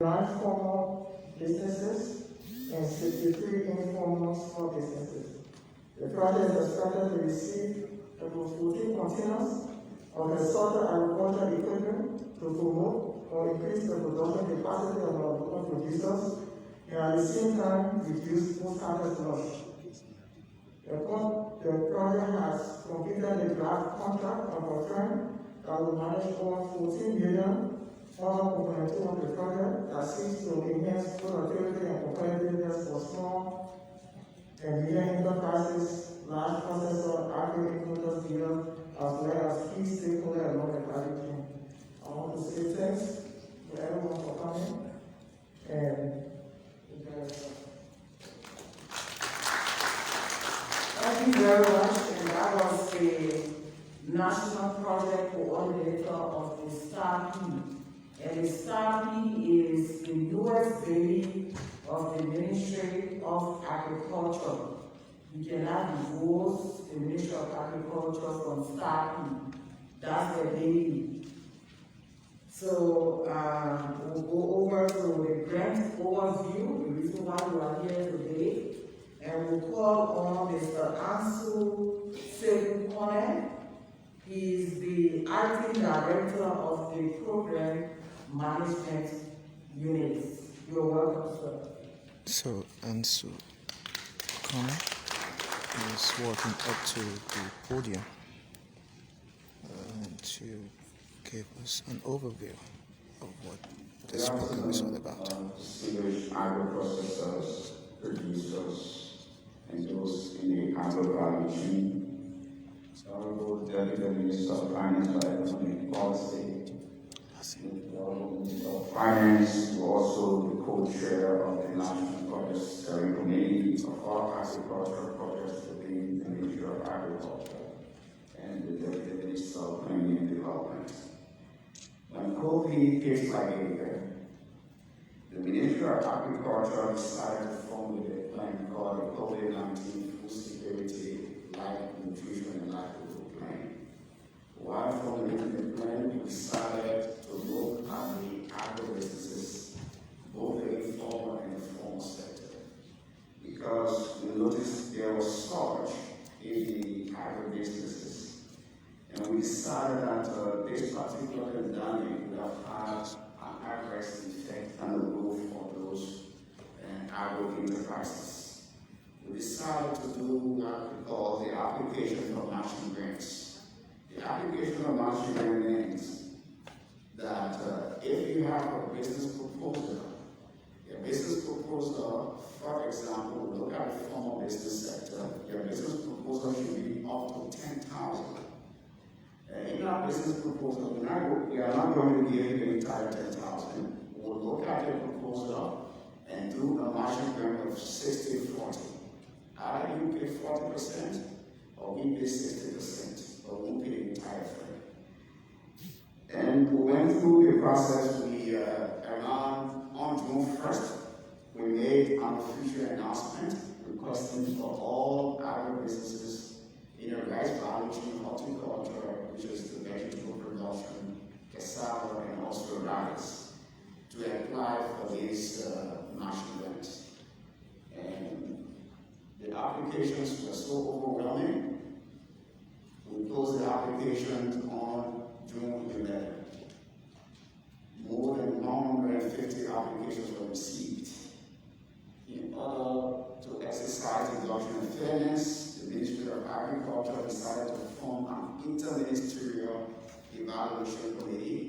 9 formal businesses and 63 informal small businesses. The project is expected to receive about 14 containers of assorted agricultural equipment to promote or increase the production capacity of our local producers and at the same time reduce post-harvest loss. The project has completed the draft contract of our firm that will manage over 14 million other components of the project that seeks to enhance productivity and competitiveness for small and medium enterprises, large processor, agri-input dealers, as well as key stakeholders along the value chain. I want to say thanks to everyone for coming. And thank you very much. And that was the National Project Coordinator of the STARP. And the STARP is the newest baby of the Ministry of Agriculture. You cannot divorce the Ministry of Agriculture from STARP. That's the baby. So we'll go over to the grant overview, the reason why we are here today. And we'll call on Mr. Ansu Sekukone. He is the acting director of the program management unit. You're welcome, sir. So Ansu Sekukone is walking up to the podium to give us an overview of what this program is all about. Distinguished agro-processors, producers, and those in the agro-value chain. Honorable Deputy Minister of Finance and Economic Policy, the Honorable Minister of Finance, who also the co-chair of the National Project Steering Committee of all agricultural projects within the Ministry of Agriculture, and the Deputy Minister of Planning and Development. When COVID hit Liberia, the Ministry of Agriculture decided to form a plan called the COVID-19 Food Security, Life Nutrition and Livelihood Plan. While formulating the plan, we decided to look at the agro-businesses, both the informal and formal sector, because we noticed there was surge in the agro-businesses. And we decided that this particular pandemic would have had an adverse effect on the growth of those agro-enterprises. We decided to do what we call the application of matching grants. The application of matching grant means that if you have a business proposal, for example, look at the formal business sector, your business proposal should be up to 10,000. In our business proposal, we are not going to give you the entire 10,000. We'll look at your proposal and do a matching grant of 60-40. Either you pay 40% or we pay 60%, but we won't pay the entire thing. And we went through the process. Around on June 1st, we made an official announcement requesting for all agro-businesses in the rice value chain, horticulture, which is the vegetable production, cassava, and also rice, to apply for these national grants. And the applications were so overwhelming, we closed the application on June 11th. More than 150 applications were received. In order to exercise the doctrine of fairness, the Ministry of Agriculture decided to form an interministerial evaluation committee,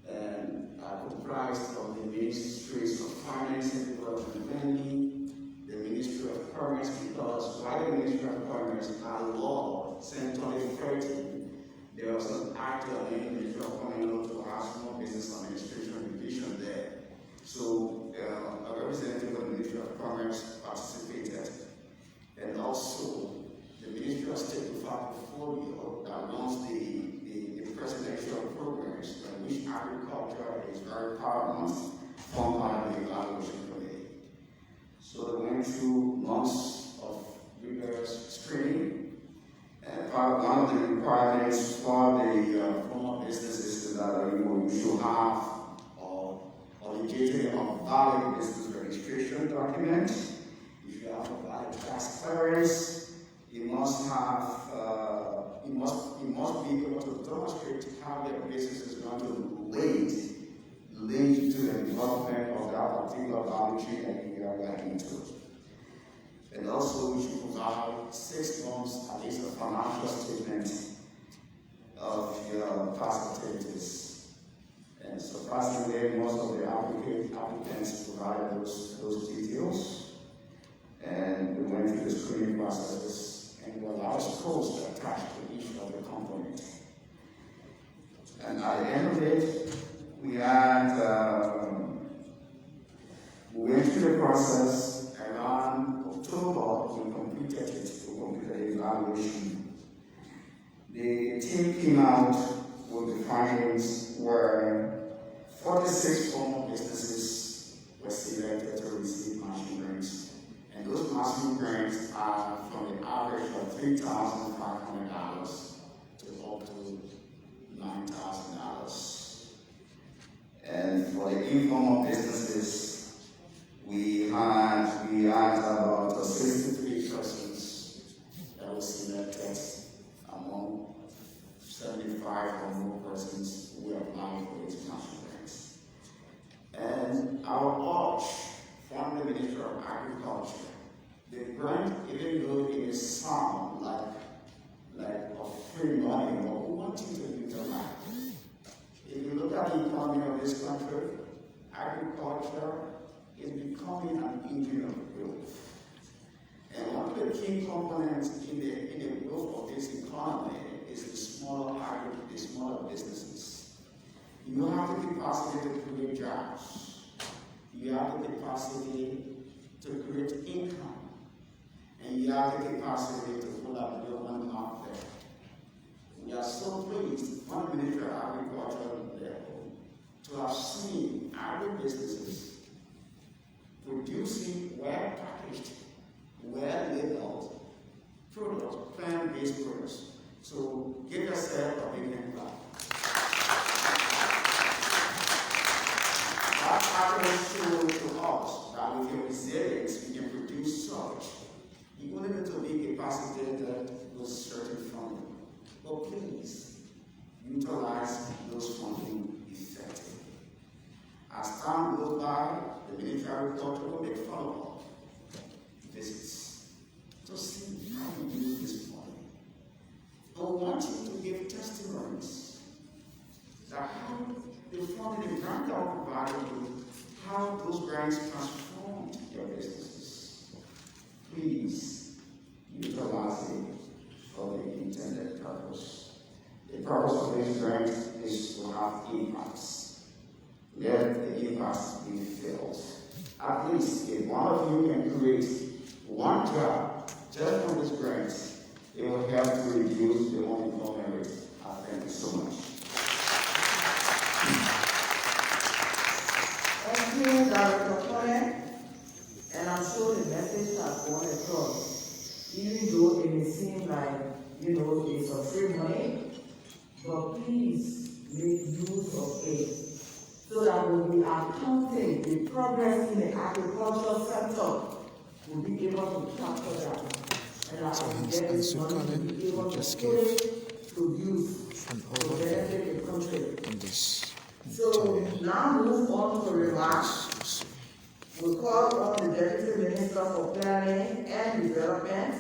and comprised of the Ministries of Finance and Development Planning, the Ministry of Commerce, because while the Ministry of Commerce had law since 2013, there was an act of the Ministry of Commerce to have small business administration division there. So a representative of the Ministry of Commerce participated, and also the Ministry of State portfolio that runs the presidential programs, in which agriculture is very paramount, formed by the evaluation committee. So they went through months of rigorous screening, and one of the requirements for the formal business presenting a valid business registration document. If you have a valid tax clearance, you must have, you must be able to demonstrate how your business is going to link to the development of that particular value chain that you are working to. And also, we should provide 6 months, at least a financial statement of your past activities. And surprisingly, most of the applicants provided those details. And we went through the screening processes, and there were a lot of codes attached to each of the components. And at the end of it, we went through the process. Around October, we completed the evaluation. The team came out with the findings where 46 formal businesses were selected to receive matching grants. And those matching grants are from the average of $3,500 to up to $9,000. And for the informal businesses, we had about 63 persons that were selected among 75 or more persons who applied for international grants. And our urge from the Ministry of Agriculture, the grant, even though it is sound like a free money, but we want you to utilize. If you look at the economy of this country, agriculture is becoming an engine of growth. And one of the key components in the growth of this economy is the smaller businesses. You have the capacity to create jobs. You have the capacity to create income. And you have the capacity to pull up your money out there. We are so pleased, one Ministry of Agriculture level, to have seen agribusinesses producing well-packaged, well-labeled products, plant-based products. So give yourself a big hand clap. That happens to us that with your resilience, we can produce such. You wouldn't need to be capacitated with certain funding. But please, utilize those funding effectively. As time goes by, the Ministry of Agriculture will make follow-up visits to see how we use this money. I want you to give testimonies that how the funding and grant that were provided you, how those grants transformed your businesses. Please utilize it for the intended purpose. The purpose of this grant is to have impacts. Let the impacts be felt. At least if one of you can create one job just from this grant, it will help to reduce the unemployment rate. I thank you so much. Thank you, Director Connect. And I'm sure the message has gone across, even though it may seem like, it's a free money, but please make use of it so that when we are counting the progress in the agricultural sector, we'll be able to capture that. And I will get this money to be able to produce to benefit the country. So now move on to remarks. We call on the Deputy Minister for Planning and Development,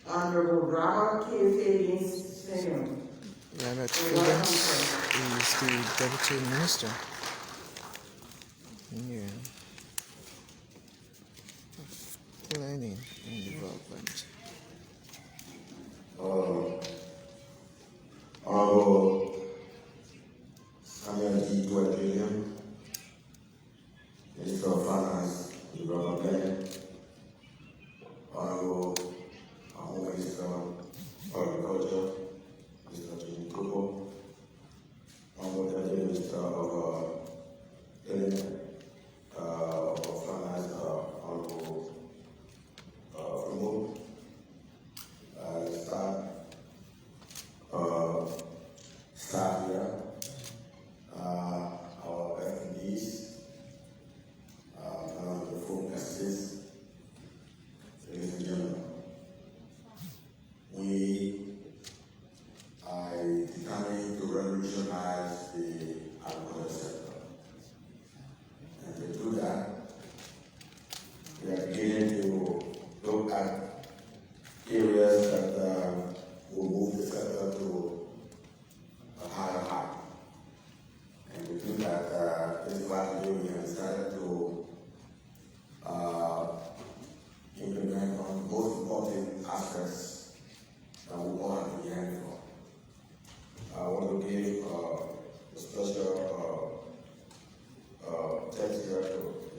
Honorable Robert K. Fagins Sr. Robert Fagins is the Deputy Minister. Yeah. Planning and Development. Honorable Samuel D. William, Minister of Finance and Development, Honorable Minister of Agriculture, Mr. Jimmy Kupo, Honorable Deputy Minister of Finance, Honorable Remo, staff here, our FMDs,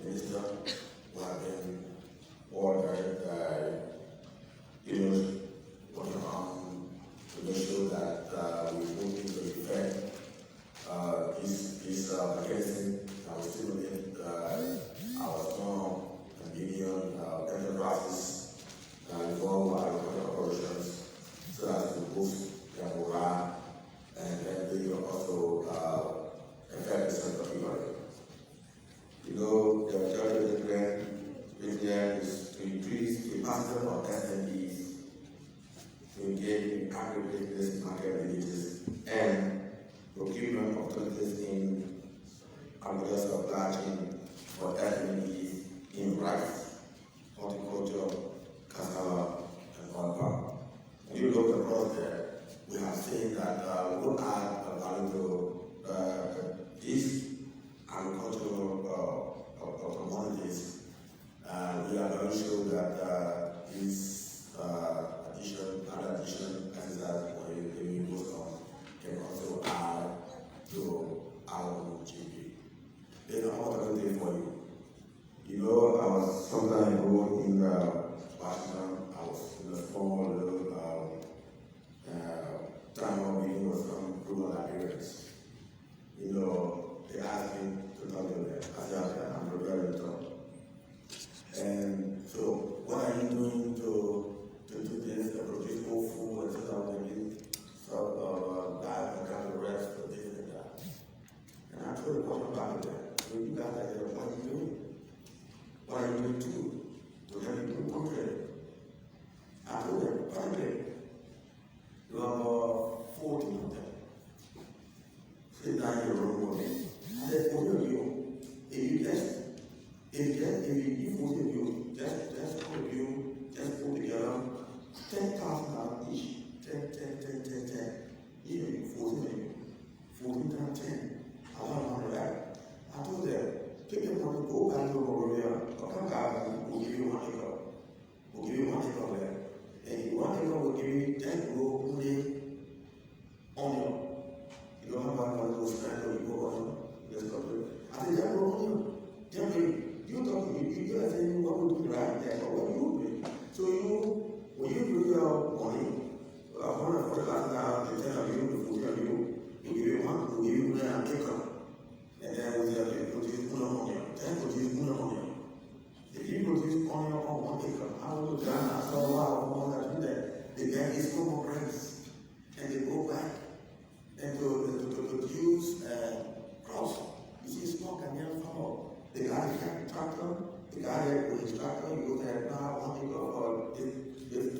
minister who have been ordered working on to make sure that we put into effect this mechanism that will stimulate our small and medium enterprises that involve agricultural operations so as to boost their morale and then they will also affect the sense of economy. The majority of the grant there is to increase the capacity of SMEs to engage in agribusiness market abilities and procurement opportunities in agricultural supply chain for SMEs in rice, horticulture, cassava, and other palm. When you look across there, we have seen that we will add value to these agricultural commodities. We are very sure that this addition exercise we work on can also add to our GDP. There's an alternative for you. I was sometime ago in Washington. I was in a small little town hall meeting with some rural Liberians. They asked me to talk to them. I said, I'm prepared to talk. And so, what are you doing to do this, to produce more food and so on, and diet and kind of rest for this and that? And I told them, what about that? You guys are there, what are you doing? What are you doing to help you do concrete? I told them, concrete. You have 40 of them. Sit down in your room with me. I said, 40 of you, if you 40 of you, just put together $10,000 each. 10. You 40 of you. 40 times 10. I want money back. I told them, take your money, go back to Liberia, or come back, we'll give you 1 acre. We'll give you 1 acre there. And 1 acre will give you 10 row only onion. You don't have one of those kinds of people onion. Just got it. I said, that row onion. You talk to me, you are saying what we do right there, but what you do. So when you bring your money, $140,000, they tell you, we give you one, we give you an acre. And then we tell you, produce onion. Then produce onion. If you produce onion on 1 acre, how will you do that? I saw a lot of people that do that. They get these small grants, and they go back and to produce crops. You see, small Ghanaian farmer. The guy has a tractor, the guy with his tractor, you go there now, 1 acre or this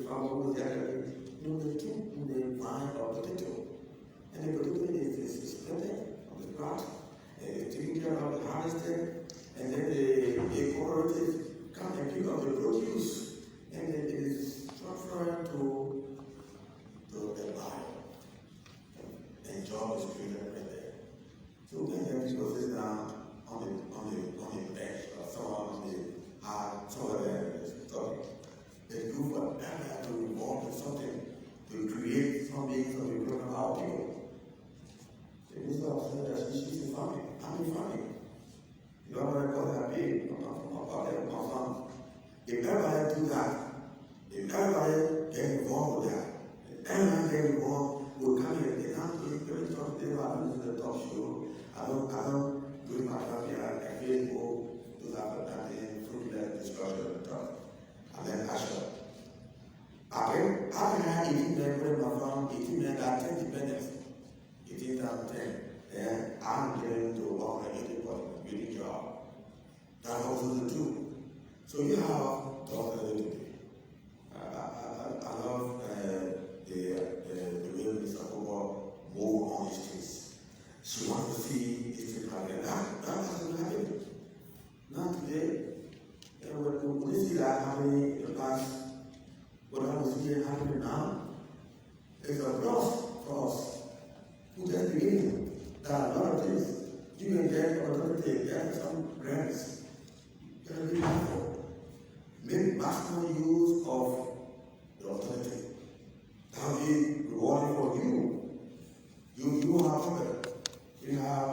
farmer was there. They keep in the vine of potato. And the potato is splitting on the ground, taking care of the harvesting, and then the cooperatives come and pick up the produce, and it is transferred to the buyer. And job is created right there. So then people sit down on the bench or someone on the hard, somewhere there is talking. They do whatever to involve in something to create something so we bring about people. The minister of saying that she's farming. I'm in farming. You don't want to call her big, my farm. If everybody do that, if everybody get involved with that, if everybody get involved, we'll come here. They can't do it. Talk to them about the talk show. I don't do my family. I feel go do that fruitless discussion and talk. And then Asher. I had 18 men in my farm, 18 men that 10 dependents. 18 times 10. And I'm getting to work at 80 really job. That also the truth. So you have to talk a little bit. I love the way Mr. Cooper move on his things. She wants to see his things happen. That hasn't happened. Not today. And when we see that happening in the past, what I was seeing happening now, it's a loss for us who just beginning. There are a lot of things. You can get authority, get some grants. You can be mindful. Make maximum use of the authority. That will be rewarding for you. You have something. You have a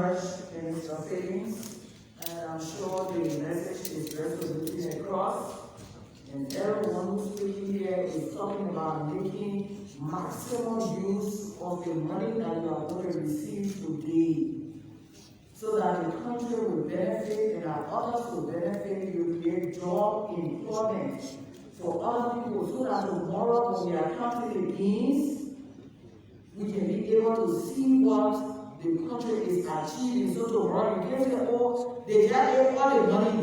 much, Mr. Phillips, and I'm sure the message is resolutely across. And everyone who's speaking here is talking about making maximum use of the money that you are going to receive today, so that the country will benefit and our others will benefit. You will create job employment for other people, so that tomorrow when we are counting the gains, we can be able to see what the country is achieving. So tomorrow you can say, oh, they just ate all the money.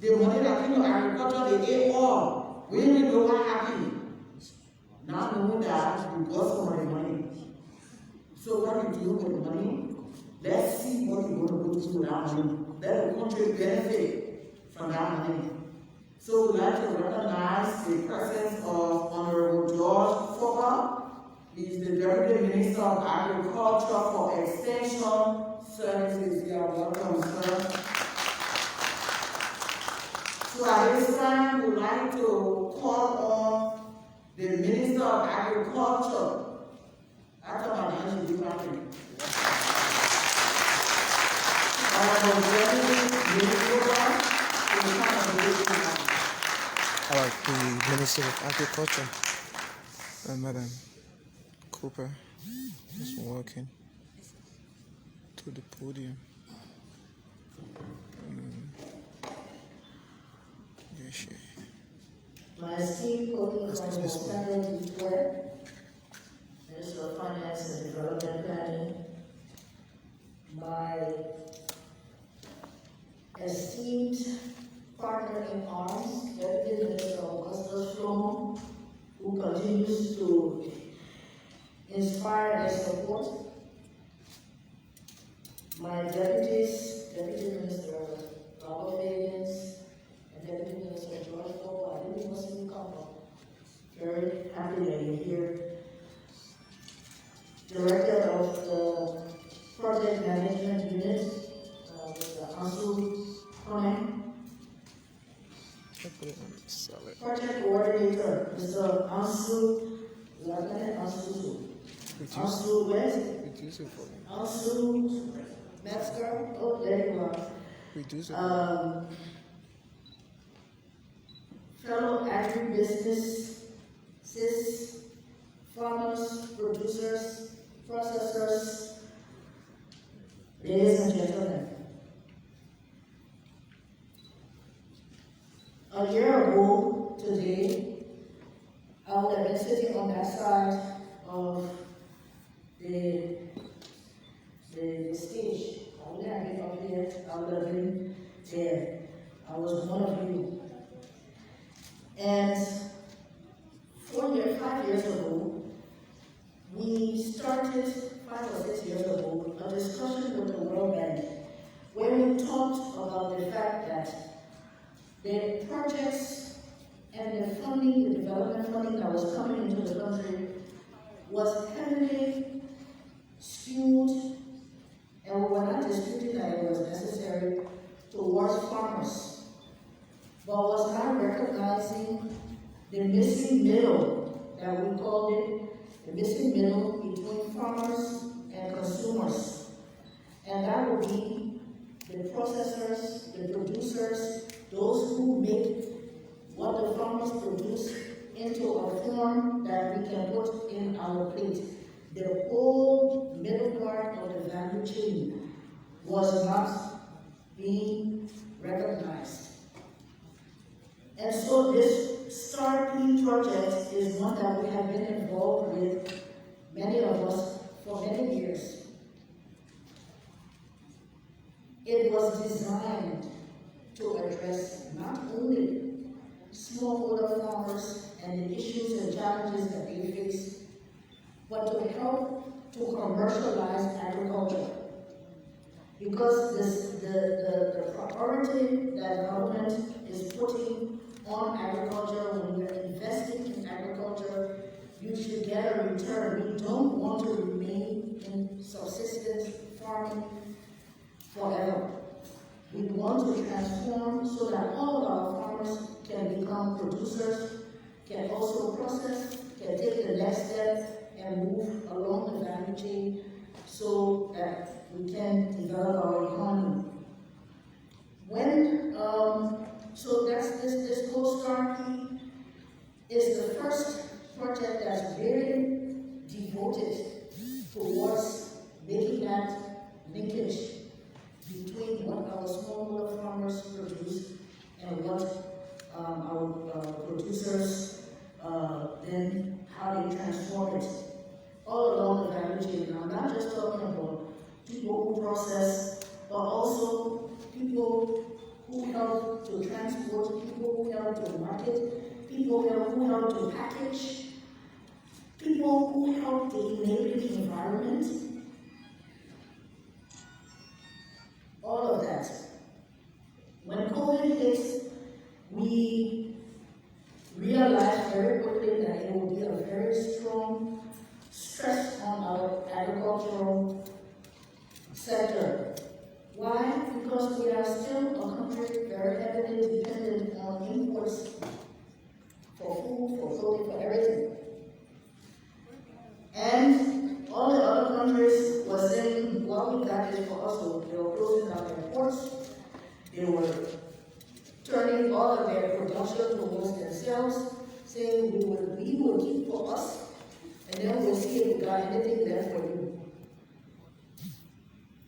The money that came to agriculture, they ate all. We didn't know what happened. Now knowing that, we got some of the money. So what you do with the money? Let's see what you're going to do with that money. Let the country benefit from that money. So we'd like to recognize the presence of Honorable George Fokker. He is the Deputy Minister of Agriculture for Extension Services. You are welcome, sir. So at this time, we'd like to call on the Minister of Agriculture. After my name is Liberia. All right, the Minister of Agriculture, Madam Cooper, is walking to the podium. Yes, My esteemed colleagues from the Standard Report, Minister of Finance and Development Planning, my esteemed partner in arms, Deputy Minister Augustus Flomo, who continues to inspire and support, my deputies, Deputy Minister Robert Higgins, and Deputy Minister George Fokker. I didn't even see you come up. Very happy that you're here. Director of the Project Management Unit, Mr. Ansu Kone. Project Coordinator, Mr. Ansu, Lieutenant Ansu. Ansu West. Reduce it for me. Ansu Metzger. Oh, there you are. Reduce it. Fellow agribusinesses, farmers, producers, processors, ladies and gentlemen. A year ago today, I would have been sitting on that side of the stage. I wouldn't have been up here, I would have been there. I was one of you. And 5 years ago, we started 5 or 6 years ago a discussion with the World Bank where we talked about the fact that the projects and the funding, the development funding that was coming into the country was heavily skewed, and we were not disputing that it was necessary, towards farmers, but was not recognizing the missing middle, that we called it, the missing middle between farmers and consumers. And that would be the processors, the producers, those who make what the farmers produce into a form that we can put in our plate. The whole middle part of the value chain was not being recognized. And so this Star P project is one that we have been involved with, many of us, for many years. It was designed to address not only smallholder farmers and the issues and challenges that they face, but to help to commercialize agriculture. Because the priority that government is putting on agriculture, when we're investing in agriculture, you should get a return. We don't want to remain in subsistence farming forever. We want to transform so that all of our farmers can become producers, can also process, can take the next step and move along the value chain so that we can develop our economy. So this Gold Star P is the first project that's very devoted towards making that linkage between what our smallholder farmers produce and what our producers then how they transform it all along the value chain. I'm not just talking about people who process, but also people who help to transport, people who help to market, people who help to package, people who help to enable the environment. All of that. When COVID hit, we realized very quickly that it would be a very strong stress on our agricultural sector. Why? Because we are still a country very heavily dependent on imports for food, for clothing, for everything. And all the other countries were saying, well, we got this for us, so they were closing down their ports. They were turning all of their production towards themselves, saying we will keep for us, and then we'll see if we got anything there for you.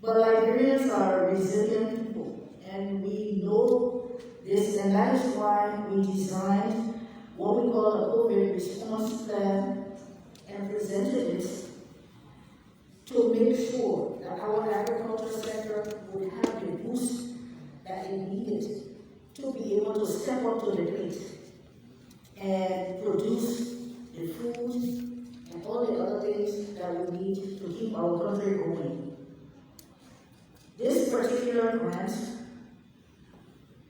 But Liberians are resilient people, and we know this, and that is why we designed what we call a COVID response plan and presented it to make sure that our agriculture sector would have the boost that it needed to be able to step up to the plate and produce the food and all the other things that we need to keep our country going. This particular grant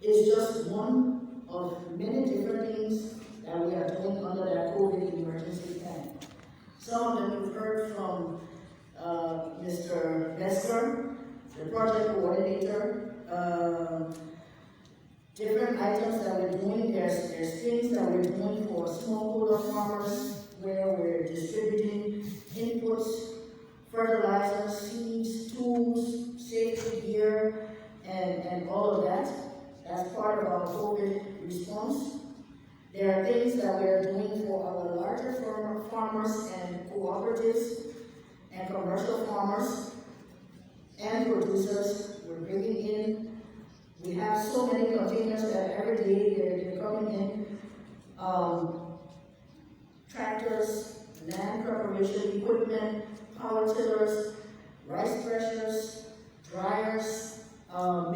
is just one of many different things that we are doing under that COVID emergency plan. Some of them you've heard from Mr. Bester, the project coordinator, different items that we're doing. There's things that we're doing for smallholder farmers where we're distributing inputs, fertilizers, seeds, tools, safety gear, and all of that. That's part of our COVID response. There are things that we are doing for our larger farmers and cooperatives and commercial farmers and producers. We're bringing in, we have so many containers that every day they're coming in. Tractors, land preparation equipment, power tillers, rice threshers, dryers,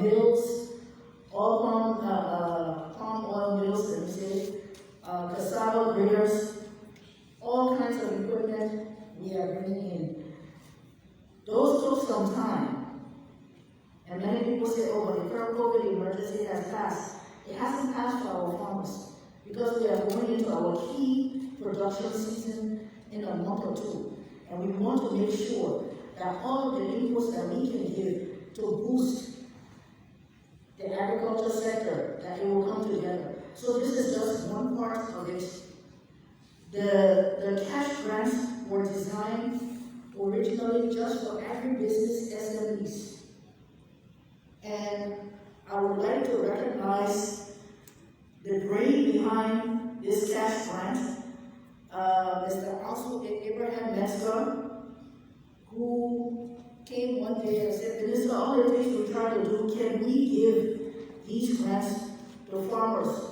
mills, all palm oil mills, let me say, cassava graders, all kinds of equipment we are bringing in. Those took some time. And many people say, oh, but the current COVID emergency has passed. It hasn't passed for our farmers because we are going into our key production season in a month or two. And we want to make sure that all of the inputs that we can give to boost the agriculture sector, that it will come together. So this is just one part of it. The cash grants were designed originally just for agribusiness SMEs. And I would like to recognize the brain behind this cash grant, Mr. Also Abraham Metzger, who came one day and said, Minister, all the things we try to do, can we give these grants to farmers?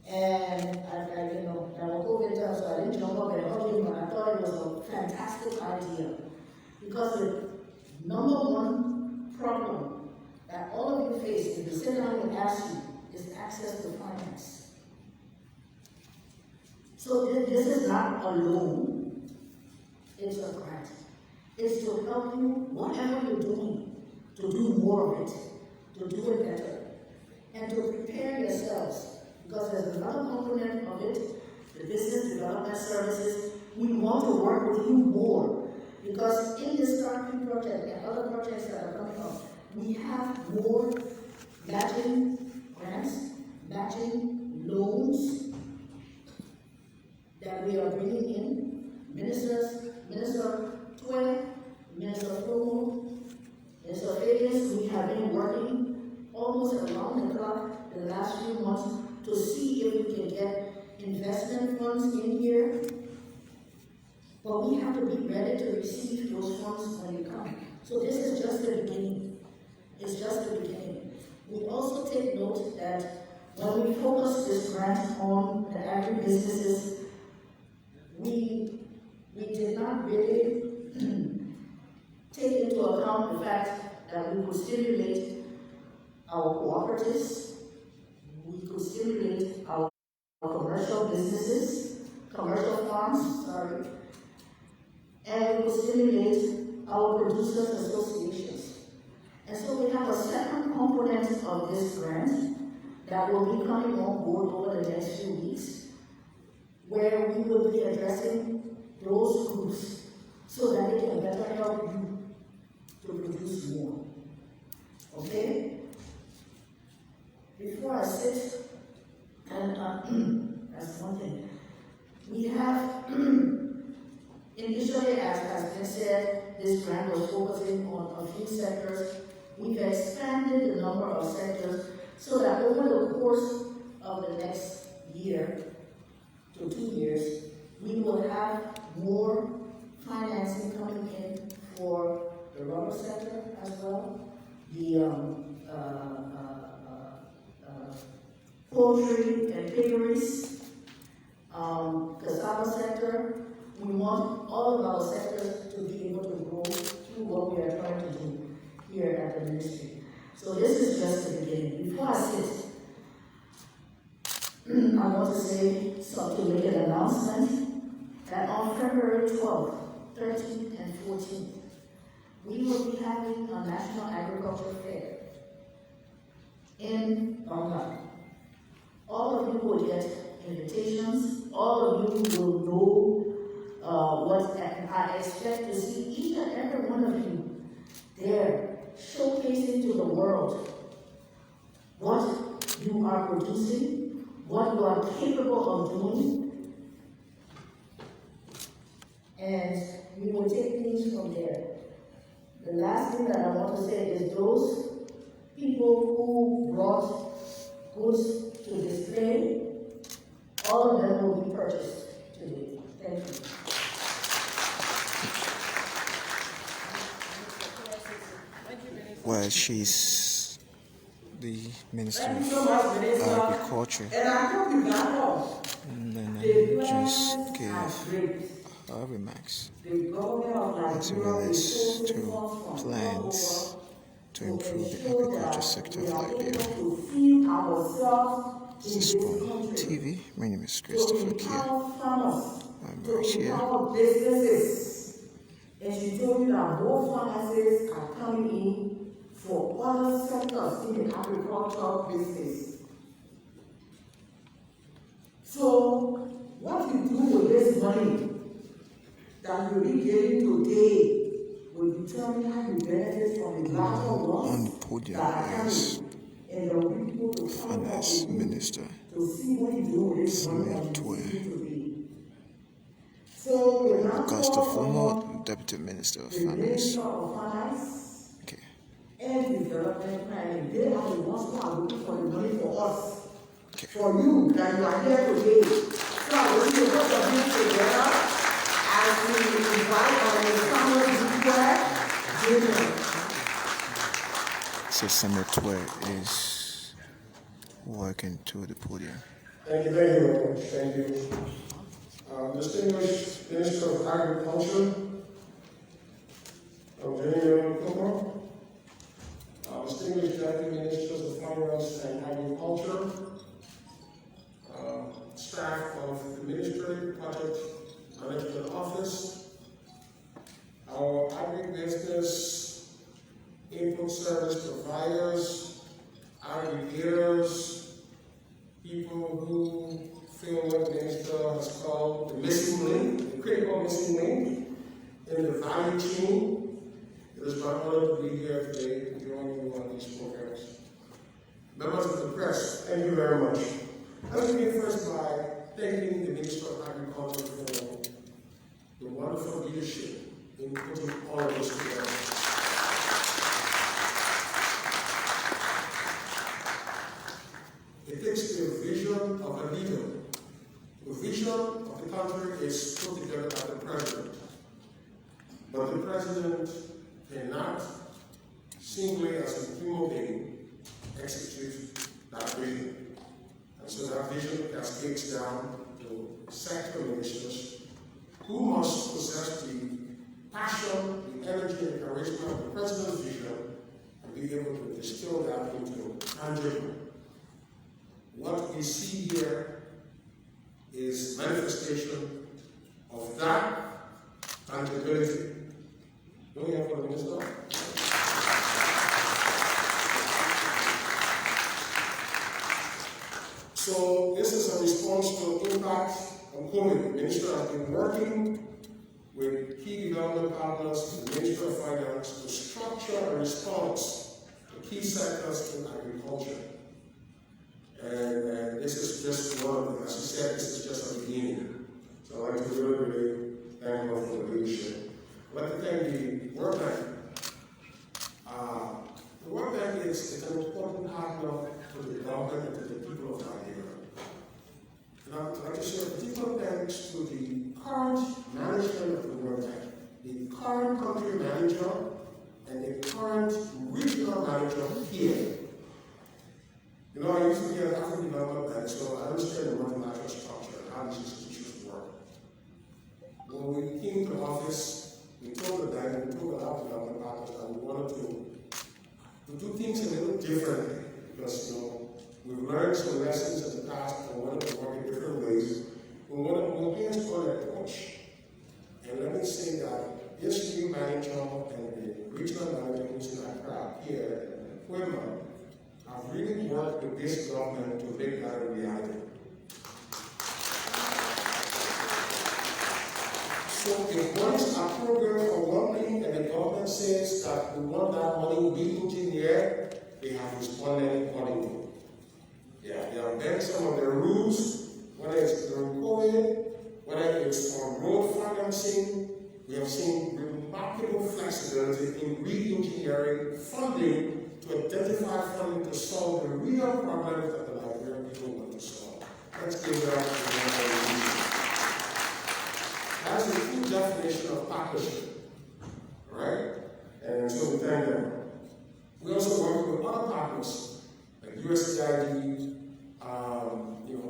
And I was COVID time, so I didn't jump up and hug him, but I thought it was a fantastic idea. Because the number one problem that all of you face, if you sit down and ask you, is access to finance. So this is not a loan, it's a grant. It's to help you, whatever you're doing, to do more of it, to do it better, and to prepare yourselves. Because there's another component of it, the business development services. We want to work with you more. Because in the StartP project and other projects that are coming up, we have more matching grants, matching loans that we are bringing in. Minister Twin, Minister Flomo, Mr. Fabius, we have been working almost around the clock the last few months to see if we can get investment funds in here. But we have to be ready to receive those funds when they come. So this is just the beginning. It's just the beginning. We also take note that when we focus this grant on the agribusinesses, we did not really take into account the fact that we could stimulate our cooperatives, we could stimulate our commercial businesses, commercial farms, and we could stimulate our producers associations. And so we have a second component of this grant that will be coming on board over the next few weeks, where we will be addressing those groups so that they can better help you to produce more. Okay? Before I sit, and that's one thing. We have, initially, as has been said, this grant was focusing on a few sectors. We've expanded the number of sectors so that over the course of the next year to 2 years, we will have more financing coming in for the rubber sector as well, the poultry and piggeries, cassava sector. We want all of our sectors to be able to grow through what we are trying to do here at the ministry. So this is just the beginning. Before I sit, I want to say something, make an announcement that on February 12th, 13th, and 14th, we will be having a National Agriculture Fair in Bangkok. All of you will get invitations. All of you will know what I expect to see each and every one of you there, showcasing to the world what you are producing, what you are capable of doing, and we will take things from there. The last thing that I want to say is those people who brought goods to display, all of them will be purchased today. Thank you. Well, she's the Minister Thank you of so much, Minister. Agriculture, And I hope you got home. and then The I just plans are gave great. her remarks The government of as it Liberia relates is to sourcing funds from all plans over to improve the ensure agriculture that sector we of are Liberia. able to feed ourselves This in is this Spawn country. TV. My name is To Christopher Kia. empower farmers, I'm to right here. empower businesses. And she told you that more finances are coming in for other sectors in the agricultural business. So, what you do with this money that you'll be getting today will determine how you benefit from the larger On ones the podium that are is coming. And there will be people to come up Finance with you Minister to see what you do with this money Samuel that you Twe. see today. So, the Augusta national Fumo, Deputy Minister of the Finance. Minister of Finance Okay. and Development Planning, they are the ones who are looking for the money for us. Okay. For you, that you are here today. So I want you to put your hands together as we invite our Samuel Twe. So Samuel Twe is working to the podium. Thank you very much. Thank you. Distinguished Minister of Agriculture, Virginia Cooper, distinguished Deputy Ministers of Finance and Agriculture, staff of the Ministry, Project Management Office, our agribusiness input service providers, aggregators, people who feel what the minister has called the missing link, the critical missing link in the value chain. It is my honor to be here today to join you on these programs. Members of the press, thank you very much. Let me begin first by thanking the Minister of Agriculture for the wonderful leadership in putting all of this together. It takes the vision of a leader. The vision of the country is put together by the president. But the president cannot singly, as a human being, execute that vision. And so that vision cascades down to sector ministers who must possess the passion, the energy, and the charisma of the president's vision and be able to distill that into tangible. What we see here is manifestation of that tangibility. Don't you have for the minister? So this is a response to impact on COVID. The minister has been working with key development partners, the Ministry of Finance, to structure a response to key sectors in agriculture. And this is just one of them. As you said, this is just a beginning. So I'd like to really thank you for the leadership. I'd like to thank the World Bank. The World Bank is an important partner to the development and to the people of Liberia. And I'd like to say a particular thanks to the current management of the World Bank, the current country manager, and the current regional manager here. You know, I used to be an African Development Bank, so I understand the multilateral structure and how these institutions work. When we came to office, we told the bank, we told our development partners that we wanted to do things a little differently, because, you know, we've learned some lessons in the past and wanted to work in different ways. We wanted a more hands-on approach. And let me say that this new manager and the regional manager who's in Accra here in Puebla have really worked with this government to make that a reality. So if one is a program for one thing and the government says that we want that money re-engineered, they have responded accordingly. Yeah, they have bent some of the rules, whether it's during COVID, whether it's for road financing. We have seen remarkable flexibility in re-engineering funding to identify funding to solve the real problems that the Liberian people want to solve. Let's give that to the That's the true definition of partnership, right? And so we thank them. We also work with other partners, like USAID,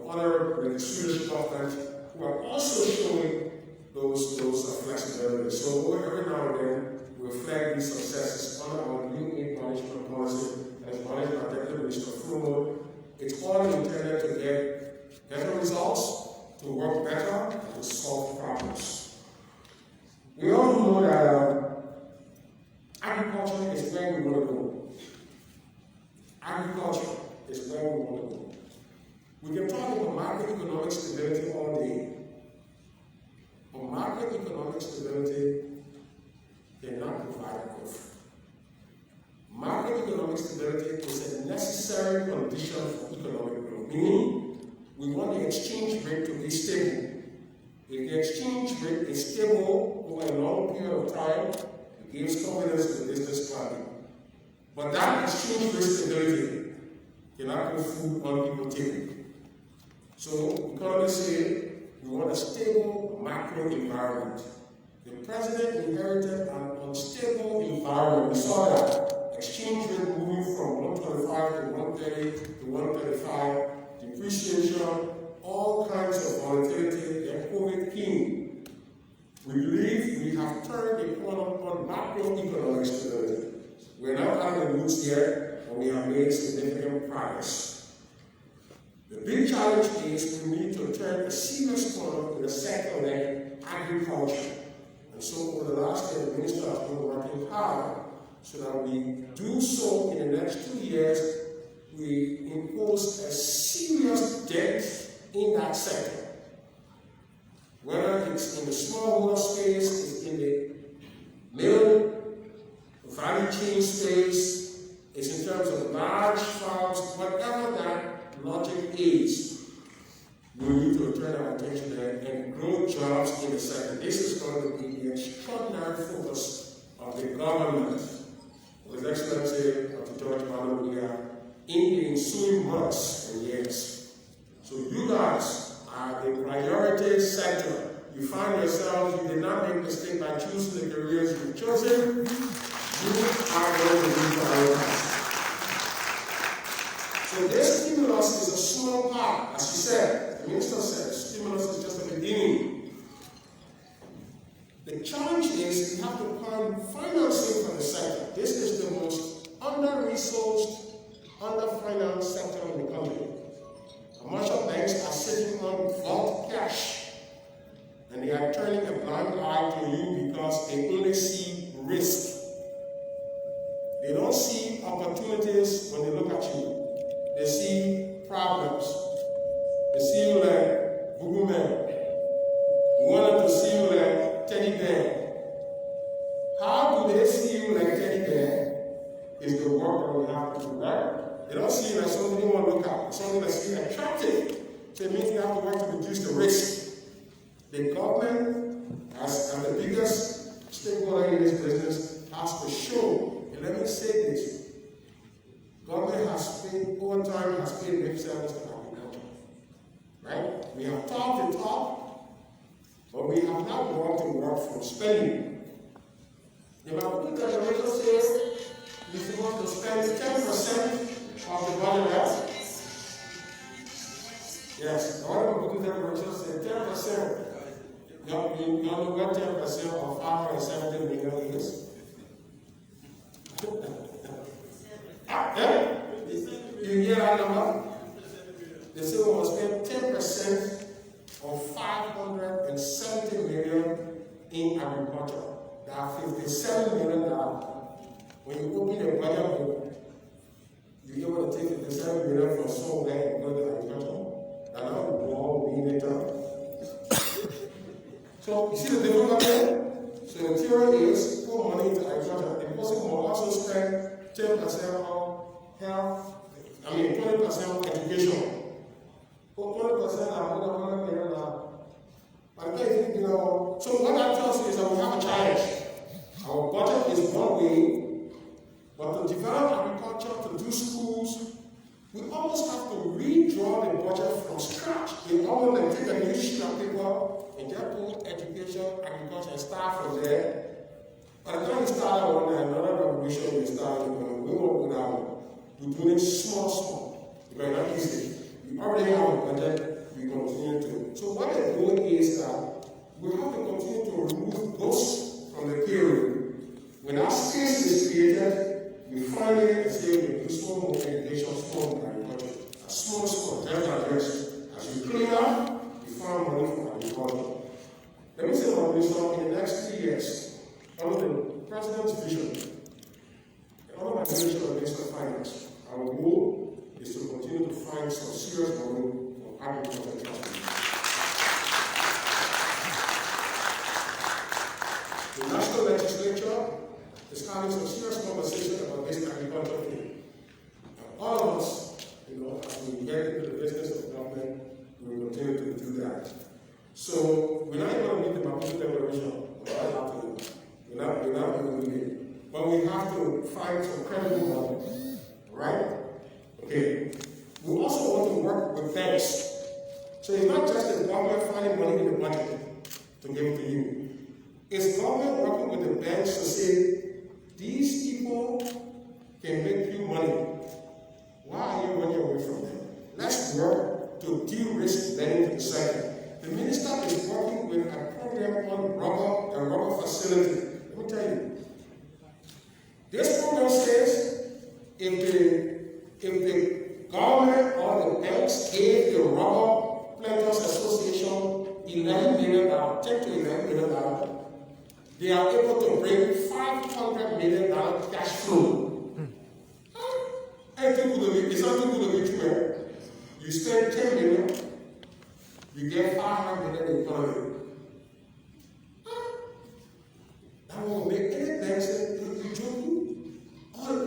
other, like the Swedish government, who are also showing those flexibility. So every now and then, we flag these successes under our new aid management policy as managed by Deputy Minister Frumo. It's all intended to get better results, to work better, and to solve problems. We all know that agriculture is where we want to go. Agriculture is where we want to go. We can talk about macroeconomic stability all day, but macroeconomic stability cannot provide growth. Macroeconomic stability is a necessary condition for economic growth, meaning we want the exchange rate to be stable. If the exchange rate is stable over a long period of time, it gives confidence in the business climate. But that exchange rate stability cannot put food on people's table. So economists say we want a stable macro environment. The president inherited an unstable environment. We saw that exchange rate moving from 125 to 130 to 135, depreciation, all kinds of volatility, and COVID came. We believe we have turned the corner on macroeconomic stability. We're not out of the woods yet, but we have made significant progress. The big challenge is we need to turn a serious corner in a sector like agriculture. And so over the last year, the minister has been working hard so that we do so in the next 2 years. We impose a serious debt in that sector. Whether it's in the smallholder space, it's in the middle value chain space, it's in terms of large farms, whatever that logic is, we need to turn our attention there and grow jobs in the sector. This is going to be the extraordinary focus of the government. With His Excellency Dr. George Manu, we are in the ensuing months and years by choosing the careers you've chosen, you are going to be prioritized. So this stimulus is a small part, as she said, the minister said, stimulus is just the beginning. The challenge is we have to find financing for the sector. This is the most under-resourced, under-financed sector in the country. Commercial banks are sitting on vault cash, and they are turning a blind eye to you because they only see risk. They don't see opportunities when they look at you. They see problems. They see you like Google Man. We wanted to see you like Teddy Bear. How do they see you like Teddy Bear? Is the work that we have to do, right? They don't see you like something you want to look at, something that's attractive. So it means we have to work to reduce the risk. The government, as the biggest stakeholder in this business, has to show, and let me say this, government has paid, over time has paid lip service to agriculture. Right? We have talked the talk, but we have not walked the walk from spending. If I look at the ratio sales, we're supposed to spend 10% of the budget, right? Yes, the order of looking at the ratio says 10%. You know what 10% of 570 million is? Yeah? You hear that number? They say we must spend 10% of 570 million in agriculture. There are 57 million dollars. When you open a budget book, you able to take 57 million from somewhere and go to agriculture. And now we all being later. So you see the difference there? So the theory is put money into agriculture. The person will also spend 10% on health, 20% on education. Put 20% on $100 million. But then, so what that tells you is that we have a challenge. Our budget is one way, but to develop agriculture, to do schools, we almost have to redraw the budget from scratch. We almost like take a new sheet of paper and just put education, agriculture, and start from there. By the time we start on another revolution, we start, we won't go down. We're doing it small. We might not use it. We already have a budget, we continue to. So what they're doing is that we have to continue to remove ghosts from the period. When that space is created, we find it and say we do small more education, small agriculture. A small, address. As we clean up, we find money for agriculture. Let me say about this in the next 3 years, under the President's vision, and under my Ministry of Minister of Finance, our goal is to continue to find some serious money for agriculture and transport. The National Legislature is having some serious conversation about this agriculture thing. And all of us, as we get into the business of government, we will continue to do that. So we're not going to meet the Maputo Declaration. We're not going to meet it. But we have to find some credible money. Right? Okay. We also want to work with banks. So it's not just the government finding money in the budget to give it to you. It's government working with the banks to say, these people can make you money. Why are you running away from them? Let's work to de-risk lending to the sector. The minister is working with a program on a rubber facility. Let me tell you. This program says if the government or the banks gave the Rubber Planters Association $11 million, $10 to $11 million, they are able to bring $500 million cash flow. It's not too good of a true. You spend $10 million, you get $500 million in economy. That won't make any bank say, you joking?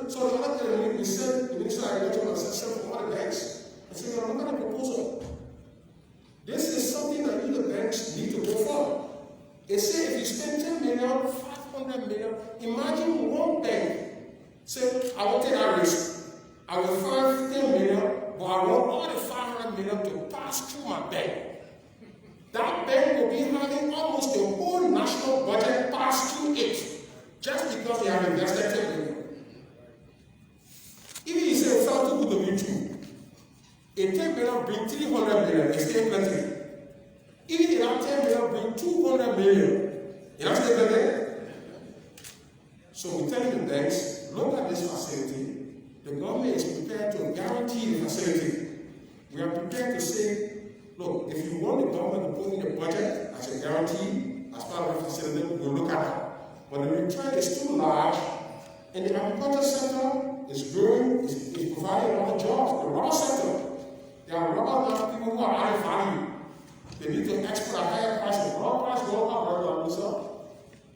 So the other thing, we sent the Minister of Agriculture and said for all the banks and said, look at the proposal. This is something that you, the banks, need to go for. They say if you spend $10 million, $500 million, imagine one bank say, I will take that risk. I will find $10 million, but I want all the $500 million to pass through my bank. That bank will be having almost the whole national budget passed starting it just because they have invested 10 million. If you say sell 2 to be 2, a 10 million bring 300 million, it's still plenty. If you have 10 million bring 200 million, you know still plenty? So we tell the banks, look at this facility. The government is prepared to guarantee the facility. We are prepared to say, look, if you want the government to put in the budget as a guarantee, as part of the facility, we'll look at it. But the return is too large, and the agriculture sector is growing, is providing a lot of jobs. The rubber sector, there are rubber people who are adding value. They need to export at higher prices. Rubber price go up, rubber goes up.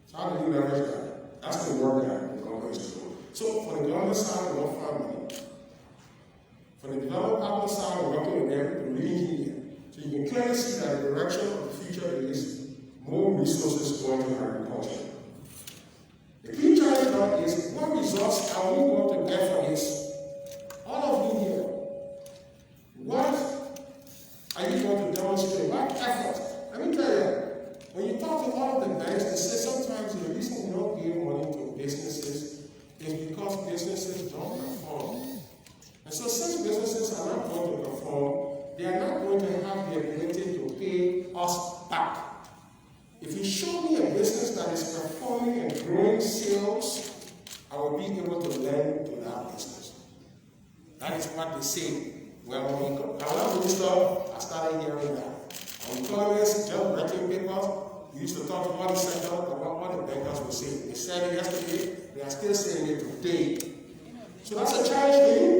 So how do you leverage that? That's the work that the government is doing. So for the government side, we don't find money. For the development partner side, we're working with them to re-engineer. So you can clearly see that the direction of the future is more resources going to agriculture. The key challenge now is what results are we going to get from this? All of you here, what are you going to demonstrate? What effort? Let me tell you, when you talk to all of the banks, they say sometimes the reason we don't give money to businesses is because businesses don't perform. And so since businesses are not going to perform, they are not going to have the ability to pay us back. If you show me a business that is performing and growing sales, I will be able to lend to that business. That is what they say. Well, when I was minister, I started hearing that. On economists, just writing papers, we used to talk to all the sectors about what the bankers were saying. They said it yesterday, they are still saying it today. So that's a challenge for you.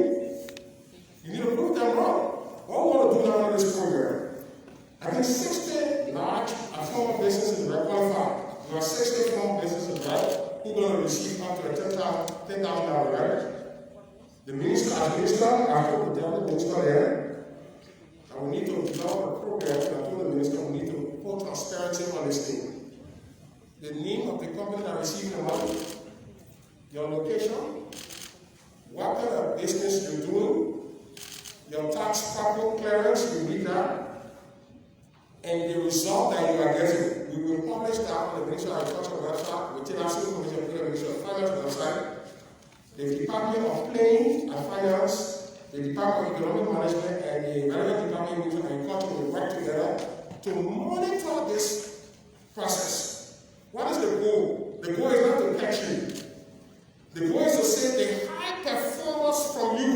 You need to prove them wrong. What we want to do now in this program, I think 60 large and small businesses are qualified. There are 60 small businesses, right, who are going to receive up to $10,000, right? The minister, as minister, I told the deputy minister there, and we need to develop a program, and I told the minister we need to put transparency on this thing. The name of the company that received the money, your location, what kind of business you're doing, your tax capital clearance, you need that, and the result that you are getting. We will publish that on the Ministry of Agriculture website, within our civil commission, the Ministry of Finance website, the Department of Planning and Finance, the Department of Economic Management, and the relevant Department of Agriculture will work together to monitor this process. What is the goal? The goal is not to catch you. The goal is to say the high performance from you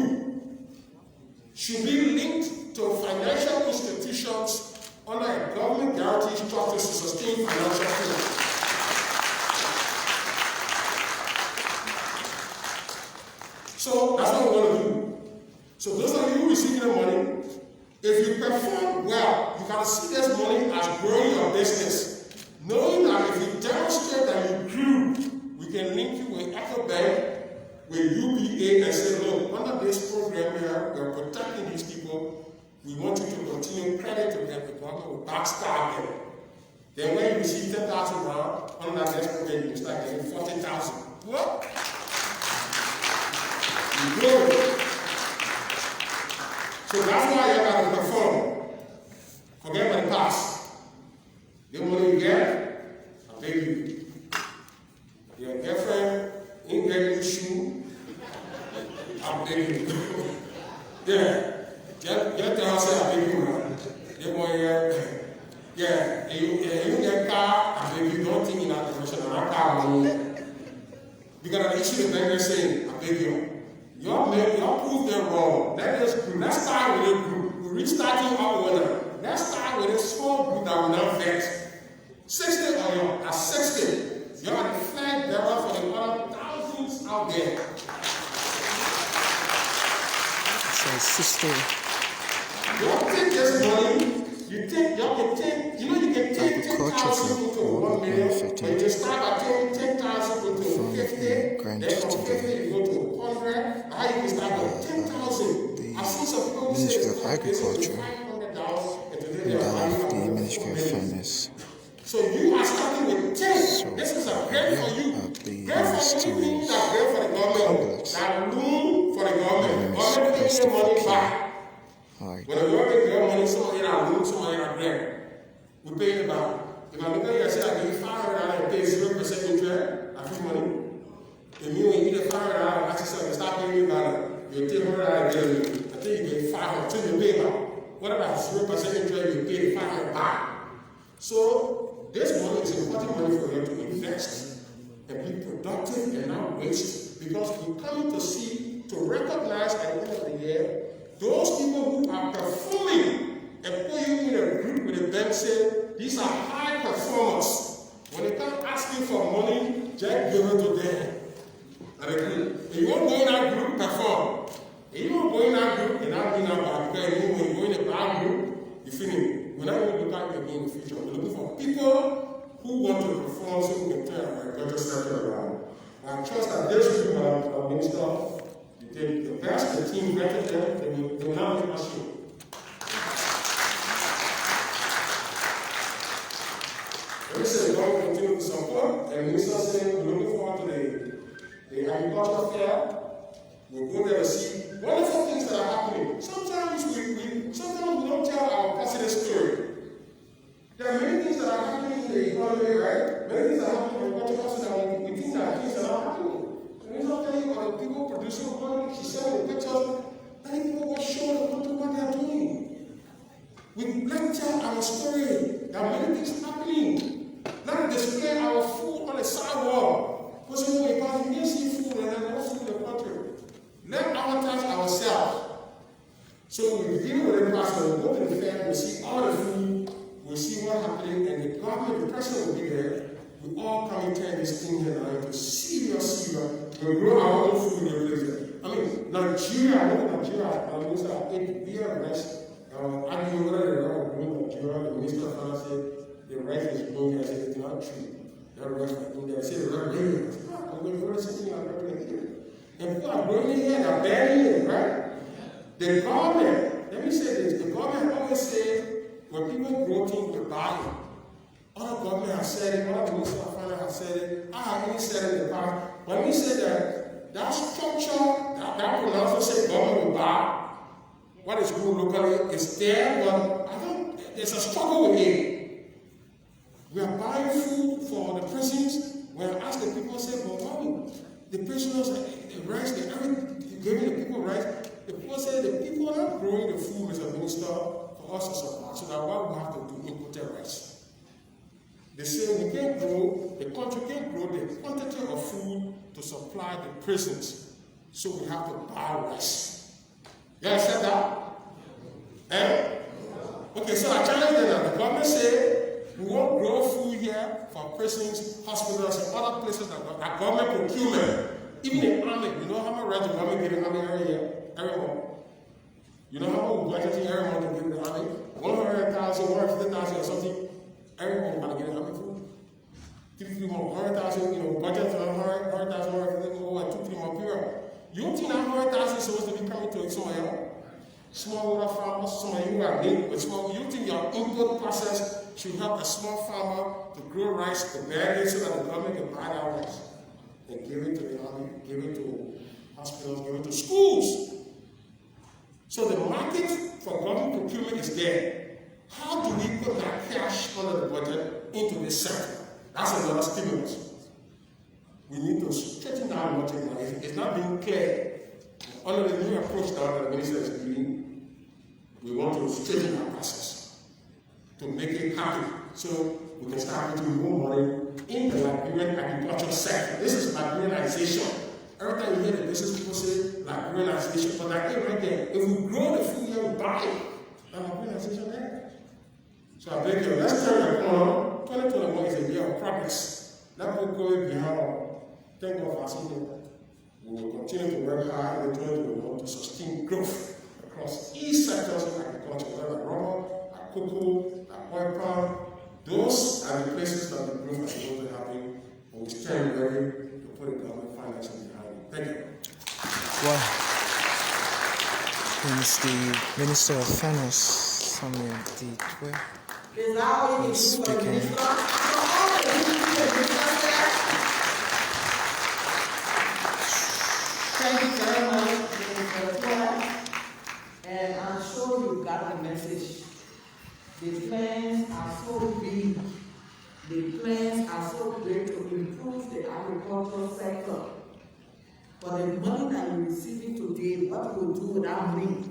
should be linked to financial institutions under a government guarantee structure to sustain financial freedom. So that's what we want to do. So those of you receiving the money, if you perform well, you can see this money as growing your business. Knowing that if you demonstrate that you grew, we can link you with Ecobank, with UBA, and say, look, under this program here, we are protecting these people. We want you to continue credit to them. The government will backstab them. Then when you receive 10,000 now, under this program, you start getting 40,000. What? You grow. So that's why you have to perform. Forget about the past. The money you get, I pay you. Your girlfriend ain't getting you shoe, I pay you. Yeah. Just tell us I pay you, man. Yeah, you get car, I pay you. Don't think in that direction, I'm car money. Because an issue the banker saying, I pay you. Y'all prove them wrong. Let's start with a group. We're restarting our winner. Let's start with a small group that will not vex. 60 or y'all, at 60. Y'all are the flag bearer for the other thousands out there. So 60. Y'all take this money, you can take 10,000 into 1 million, but you can start at 10,000 into 50, then from 50 you go to 100, now you can start with 10,000. I've seen some people say Ministry of Agriculture $500 and the Ministry of Finance. So you are starting with 10. So, this is a great for you. Great for you, that great for the government, that loan for the government. Government pays the money back. Right. When the government give money, somebody in our loan, somebody in our grant. We pay it back. If I look at you and say I give you $500 and pay 0% interest, I feel money. It means when you get $500, I say, stop paying me $1. You take $100 again, I think you get $500, so you pay back. What about 0% interest, you pay $500 back? So, this money is important money for you to invest and be productive and not waste, because we're coming to recognize at the end of the year those people who are performing and put you in a group with them, say these are high performers. When they come asking for money, just give it to them. And you won't go in that group, perform. If you won't go in that group, you're not being bad, because when you go in a bad group, you finish. We're not going to look at you again in the future. We're looking for people who want to perform so we can turn our agriculture sector around. I trust that this group of ministers, the best, the team vetted them, they will not make us show. Let me say, God will continue to support, and minister said, we're looking forward to the agriculture fair. We'll go there and see wonderful things that are happening. Sometimes we don't tell our positive story. There are many things that are happening in the economy, right? Many things that are happening in the agriculture, and we think that things are not happening. Let me not tell you about the people producing money. She said the pictures, many people will show the country what they are doing. We tell our story. There are many things happening. Let us display our food on the sidewalk. Because we can't see food and then no food in the country. Let advertise ourselves. So we begin with the pastor, we go to the fair, we see all the food, we see what's happening, and the government, the president will be there. We all come and turn this thing here now into serious. We grow our own food in the place. I mean, Nigeria, I know Nigeria, I mean, so we are rest. I think whether they are growing Nigeria, the minister of finance said the rice is growing. I said it's not true. That rice is growing. I said the rice is growing. I'm going to grow something like that here. And people are growing it here, they're burying it, right? The government, let me say this, the government always say when people grow things, we buy it. Other government has said it, other minister of finance has said it, I have even said it in the past. When we say that structure, that will also say government will buy what is good locally is there, but there's a struggle with it. We are buying food for the prisons. When I ask the people, say, well, why the prisoners, the rice, you giving the people rice. The people say the people are not growing the food as a minister for us to supply, so that what we have to do imported rice. They say we can't grow, the country can't grow the quantity of food to supply the prisons, so we have to buy rice. You understand that? Okay, so I challenge them now. The government say we won't grow food here for prisons, hospitals, and other places that government procurement. Even the army, you know how much rice the government give the army every year, every month? You know how much budgeting every month to give the army? 100,000, 150,000 or something. Every month going to get the army food. 3 months, 100,000, budget for 100,000, 150,000 over 2-3 month period. You don't think that 100,000 is supposed to be coming to somewhere else? Smallholder farmers, some of you are big, but small. You think your input process should help a small farmer to grow rice, to bury it so that the government can buy that rice and give it to the army, give it to hospitals, give it to schools. So the market for government procurement is there. How do we put that cash under the budget into this sector? That's another stimulus. We need to straighten down logic now. It's not being clear. Under the new approach now that the minister is doing, we want to straighten our process to make it happen so we can start putting more money in the Liberian agricultural sector. This is Liberianization. Every time you hear the business people say Liberianization, but like right there, if we grow the food here, we buy it. And Liberianization there. So I beg you, let's turn the corner. 2021 is a year of progress. Let me go behind. Thank God for seeing that. We will continue to work hard in 2021 to sustain growth across each sectors of agriculture, whether rubber, cocoa, oil palm. Those are the places that the growth is supposed to happen, and we stand ready to put the government financing behind it. Thank you. Wow. It's the Minister of Finance, Samuel D. Is that all you need to do for the minister? Thank you very much, Mr. Claire. And I'm sure you got the message. The plans are so big The plans are so great to improve the agricultural sector. But the money that you're receiving today, what we'll do with that money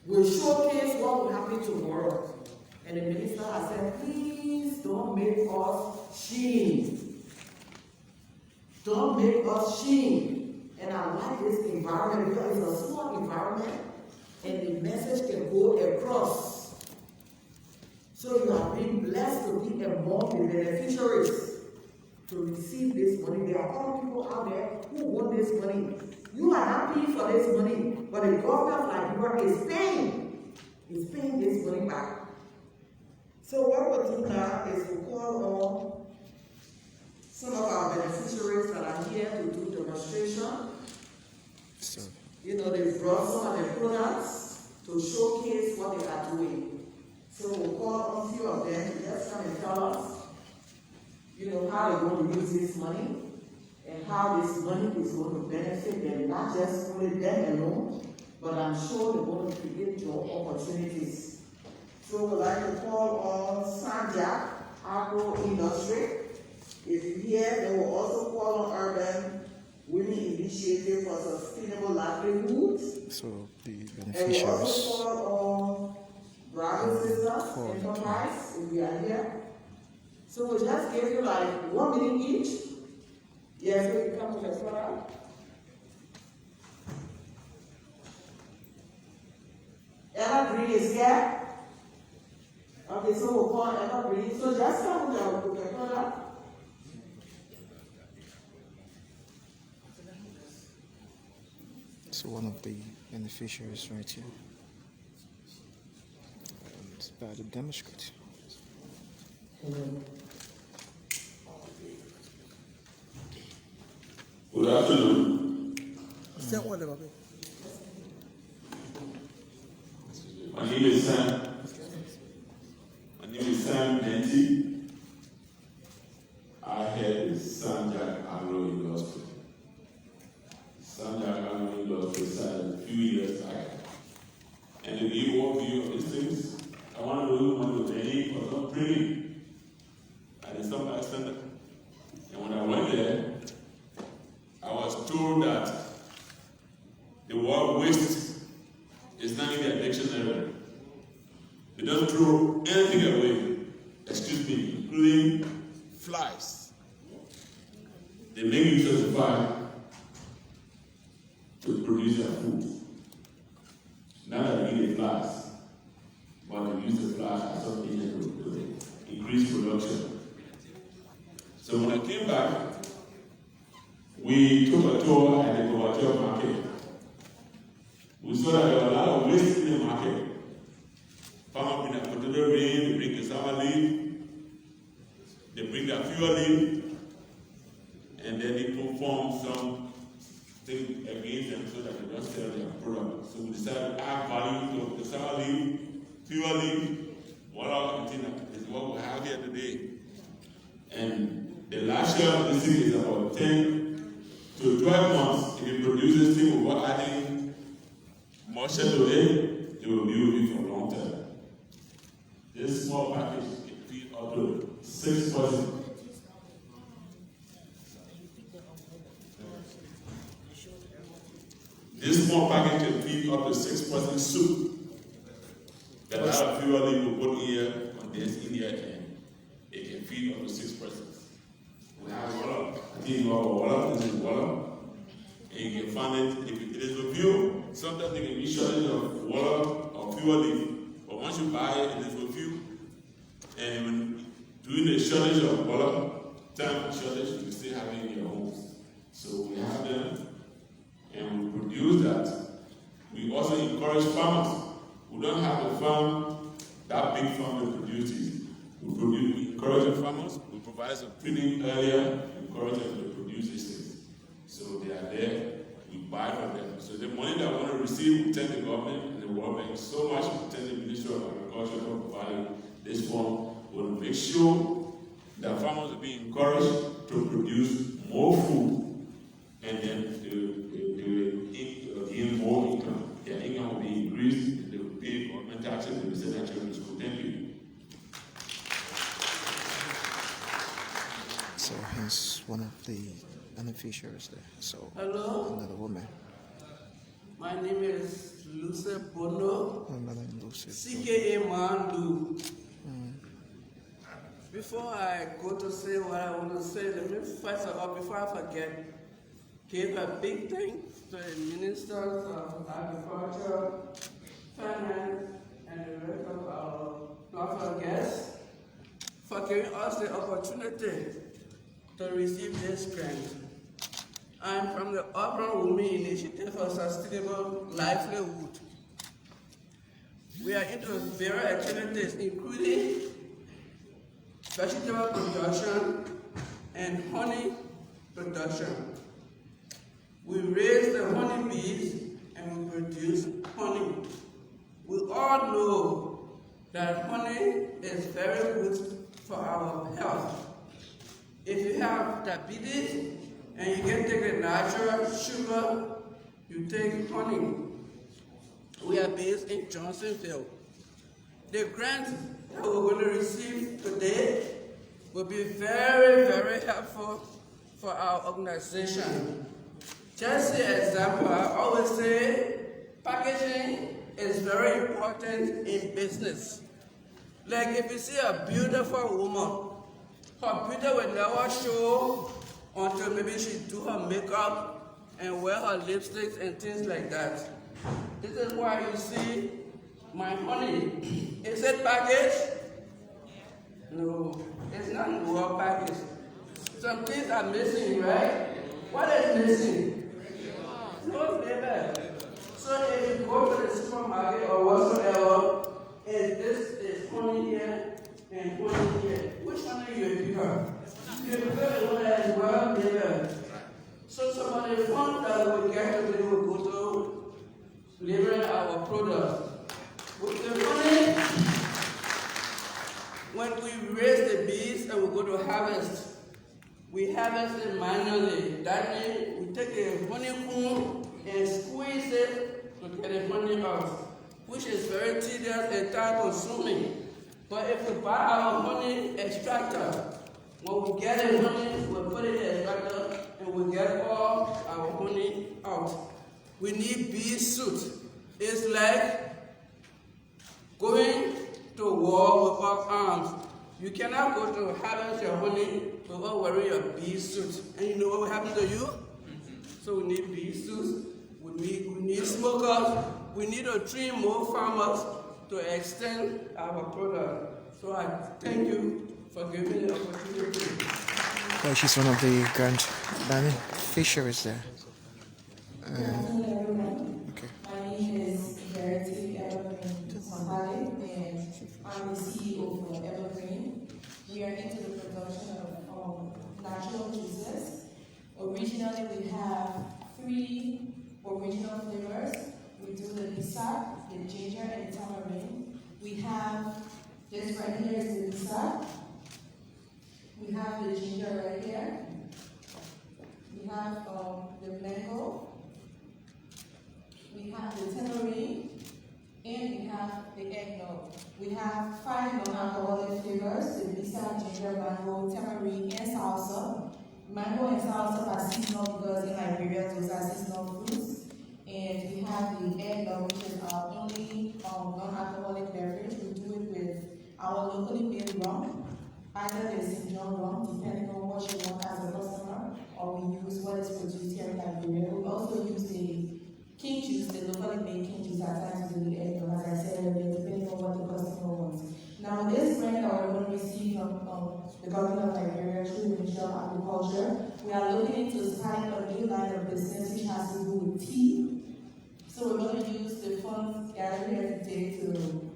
will showcase what will happen tomorrow. And the minister has said, please don't make us shame. Don't make us shame. And I like this environment because it's a small environment and the message can go across. So you are being blessed to be among the beneficiaries to receive this money. There are other people out there who want this money. You are happy for this money, but the government of Liberia is paying this money back. So what we'll do now is we'll call on some of our beneficiaries that are here to do demonstration. You know, they brought some of their products to showcase what they are doing. So we'll call on a few of them to just come and tell us, you know, how they're going to use this money and how this money is going to benefit them, not just only them alone, but I'm sure they're going to create job opportunities. So we'd like to call on Sanja, Agro-Industry. If you're here, they will also call on Urban Women Initiative for Sustainable Livelihoods. So the And we beneficiaries. also call on Agro-Enterprise, if we are here. So we'll just give you like 1 minute each. Yes, we can come with a product. Evergreen is here. Okay, so we'll call Evergreen. So just come with a product. So one of the beneficiaries right here. It's about to demonstrate. Good afternoon. My name is Sam Denti. I head the Sanjak Agro-Industry. Sanjak Agro-Industry started a few years back. And to give overview of these things, I want to know what the aim for some training at the Sunlight Center. And when I went there, I was told that the word waste is not in their dictionary. They don't throw anything away, excuse me, including flies. They make use of the fire to produce their food. Not that they eat the flies, but they use the flies as something to increase production. So when I came back, we took a tour at the Agro market. We saw that there was a lot of waste in the market. Farmers bring their potato leaf, they bring cassava leaf, they bring their fuel leaf, and then they perform some thing against them so that they don't sell their product. So we decided to add value to cassava leaf, fuel leaf, water container is what we have here today. And the last year of this thing is about 10 to 12 months. If you produce this thing without adding moisture to it, it will be with you for a long time. This small package can feed up to 6 persons. This small package can feed up to 6 persons soup. The lot of fuel we put here on this in here, and it can feed up to 6 persons. We have water. I think you have water. This is water. And you can find it, if it is with you, sometimes they can be shortage of water or fuel leaf. But once you buy it, it is with you. And when doing the shortage of water, time shortage, you still have it in your homes. So we have them, and we produce that. We also encourage farmers who don't have a farm, that big farm to produce it. We encourage the farmers, we provide some training earlier, encourage them to produce these things. So they are there, we buy from them. So the money that we want to receive, we thank the government and the World Bank so much, we thank the Ministry of Agriculture for providing this fund. We'll make sure that farmers will be encouraged to produce more food, and then they will gain more income. Their income will be increased, and they will pay government taxes and send their children to school. Thank you. is one of the beneficiaries there. So, Hello, another woman. my name is Luce Bono, Another Lucy. CKA Mandu. Before I go to say what I want to say, let me first of all, before I forget, give a big thanks to the ministers of agriculture, finance, and the rest of our platform guests for giving us the opportunity to receive this grant. I'm from the Urban Women Initiative for Sustainable Livelihood. We are into various activities, including vegetable production and honey production. We raise the honey bees and we produce honey. We all know that honey is very good for our health. If you have diabetes and you can take a natural sugar, you take honey. We are based in Johnsonville. The grant that we're going to receive today will be very, very helpful for our organization. Just an example, I always say packaging is very important in business. Like if you see a beautiful woman, her beauty will never show until maybe she do her makeup and wear her lipsticks and things like that. This is why you see my honey. Is it packaged? No, it's not well packaged. Some things are missing, right? What is missing? No label. So if you go to the supermarket or whatsoever, and this is honey here and honey here, which one do you prefer? You prefer the one that is well labeled. So somebody fund that will get to will go to label our product. With the money, when we raise the bees and we go to harvest, we harvest it manually. That means we take a honeycomb and squeeze it to get the honey out, which is very tedious and time consuming. But if we buy our honey extractor, when we get the honey, we put it in the extractor and we get all our honey out. We need bee suit. It's like going to war without arms. You cannot go to harvest your honey without wearing your bee suit. And you know what will happen to you? So we need bee suits, we need smokers, we need to train more farmers to extend our product. So I thank you for giving me the opportunity. Well, she's one of the grant beneficiaries there. Good afternoon, everyone. Okay. My name is Verity Evergreen Sampale, and I'm the CEO for Evergreen. We are into the production of natural juices. Originally, we have 3 original flavors. We do the lisa, the ginger, and the tamarind. We have this right here is the lisa. We have the ginger right here. We have the mango. We have the tamarind, and we have the eggnog. We have 5 non-alcoholic flavors: the lisa, ginger, mango, tamarind, and salsa. Mango and salsa are seasonal because in Liberia those are seasonal fruits. And we have the eggnog, which is our only non-alcoholic beverage. We do it with our locally made rum, either the St. John rum, depending on what you want as a customer, or we use what is produced here in Liberia. We also use the king juice, the locally made king juice at times to do the eggnog, as I said earlier, depending on what the customer wants. Now, this grant that we're going to receive from the government of Liberia through the Ministry of Agriculture, we are looking into starting a new line of business which has to do with tea. So we're going to use the funds gathered here today to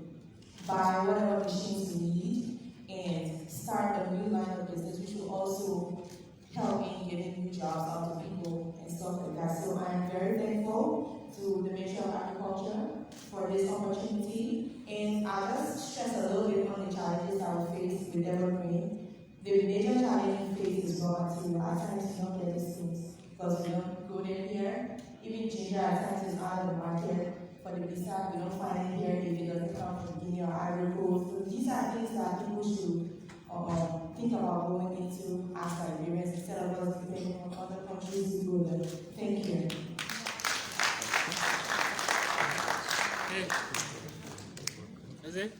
buy whatever machines we need and start a new line of business which will also help in getting new jobs out to people and stuff like that. So I am very thankful to the Ministry of Agriculture for this opportunity. And I'll just stress a little bit on the challenges that we face with Evergreen. The major challenge we face is raw material. At times we don't get these things because we don't grow them here. Even ginger at times is out of the market. For the visa, we don't find it here if it doesn't come from Guinea or Ivory Coast. So these are things that people should think about going into as Liberians instead of us depending on other countries to go there. Thank you. Is it?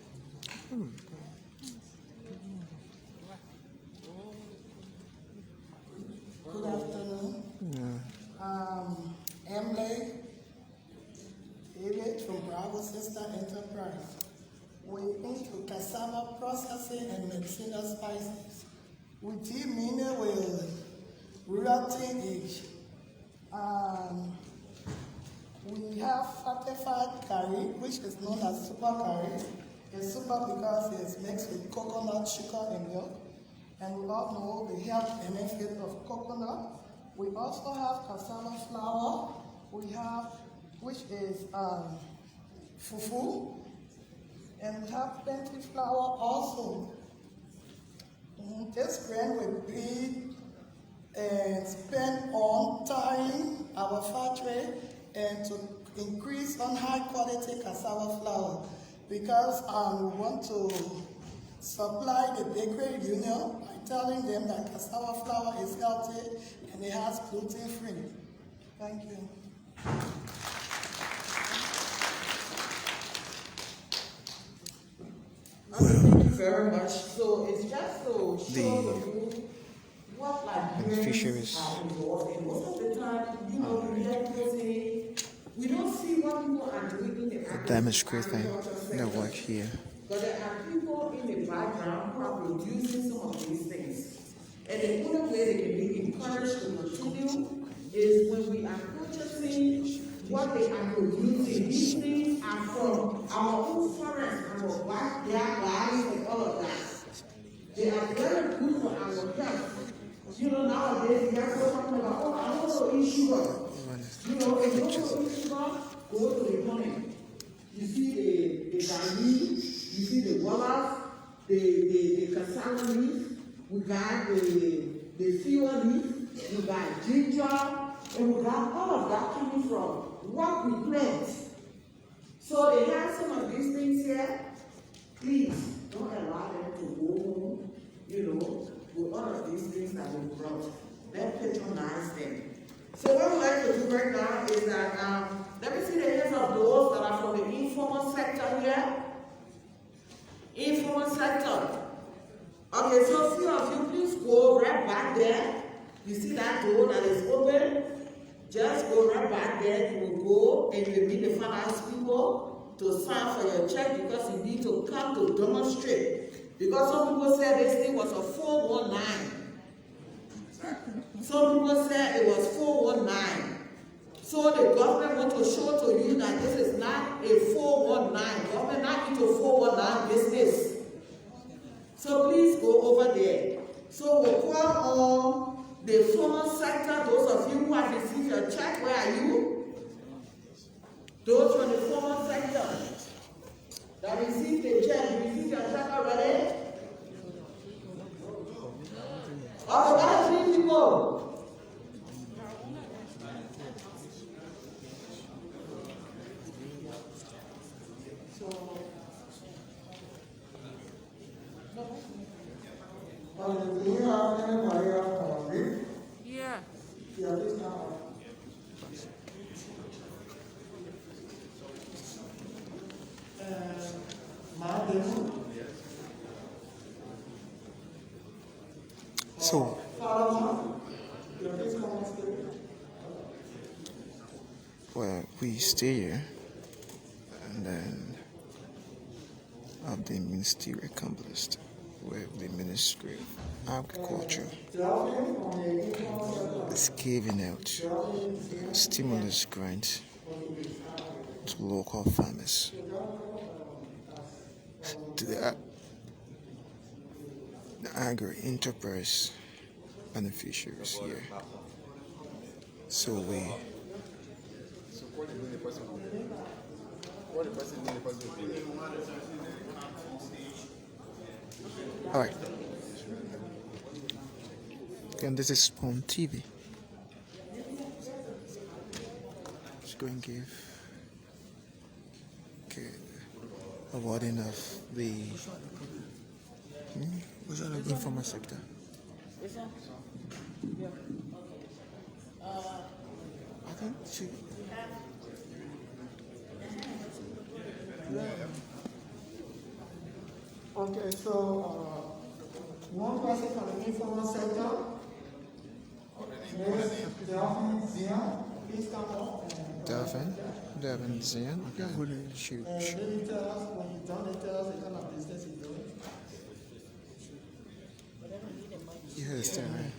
Good afternoon. Emily, David from Agro-Enterprise. We into cassava processing and medicinal spices. We deal mainly with rotten age. We have fortified curry, which is known as super curry. It's super because it's mixed with coconut, sugar, and milk. And we all know the health benefit of coconut. We also have cassava flour. We have, which is fufu. And we have plenty flour also. This brand will be spent on tying our factory and to increase on high quality cassava flour because we want to supply the bakery union by telling them that cassava flour is healthy and it has gluten free. Thank you. Thank you very much. So it's just to show you what Fisheries. are involved in. Most of the time, you know, we hear people say, we don't see what people are doing in the Demonstrating the work here. But there are people in the background who are producing some of these things. And the only way they can be encouraged to continue is when we are purchasing what they are producing. These things are from our own forest, our backyards, and all of that. They are very good for our health. You know, nowadays, we are talking about, oh, I want to eat sugar. You know, if you want to eat sugar, go to the honey. You see the garlic, you see the walnuts, the cassava leaf, we got the fuel leaf, we got ginger, and we got all of that coming from what we plant. So they have some of these things here. Please don't allow them to go home, you know, with all of these things that we brought. Let's patronize them. So what we like to do right now is that, let me see the hands of those that are from the informal sector here. Informal sector. Okay, so a few of you, please go right back there. You see that door that is open? Just go right back there. You will go and you will meet the finance people to sign for your check because you need to come to demonstrate. Because some people said this thing was a 419. Some people said it was 419. So the government want to show to you that this is not a 419. Government not into 419 business. So please go over there. So we'll call on the formal sector, those of you who have received your check. Where are you? Those from the formal sector that received the check. You received your check already? Oh, that's 3 people. Do we have anybody else on leave? Yeah. Yeah, this now. So, well, we stay here and then have the ministry accomplished with the Ministry of Agriculture is giving out stimulus grants to local farmers. To the Agro-Enterprise beneficiaries here. So we alright. And this is Spawn TV. Just go and give a wording of the Which are the informal sector? Which one? Yeah, okay. I think she. Okay, so one person from the informal sector. Delphine Zion, please come up. Delphine Zion. Okay. Shoot. And maybe tell us when you're done, and tell us the kind of business you're doing. You heard the stand, right?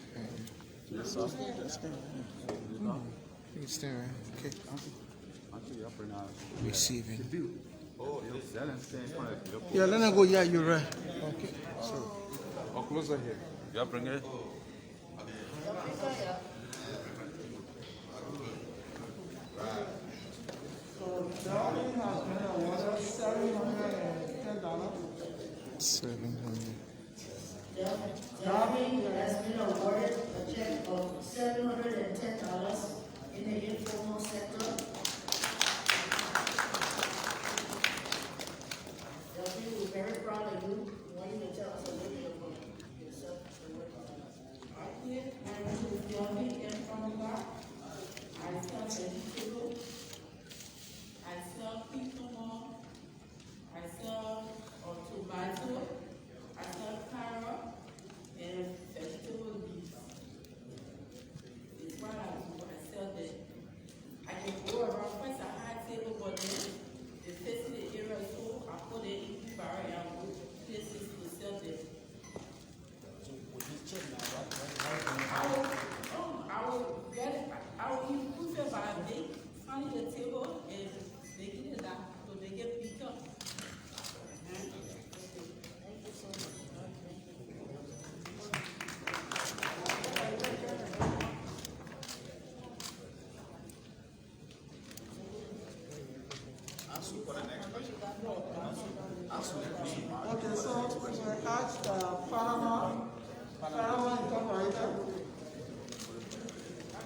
Yes, sir. You can stand, right? Okay. Actually, up right now. Receiving. Oh, that understand. Yeah, let me go. Yeah, you're right. Okay. So, Or closer here. Yeah, bring it. So Darling has been awarded $710. 700. Darby has been awarded a check of $710 in the informal sector. Darby, we're very proud of you. We want you to tell us a little bit about yourself and what you do. My name is Delphine Mfamula. I sell vegetables. I sell cucumber. I sell tomato. I sell carrot and vegetable leaves. It's what I do. I sell them. I can go around. First I had table, but then the facing the area, so I put it in barrier and go places to sell them. I will improve it by finding the table and making it up so they get picked up. Okay, so we asked Panama Incorporated.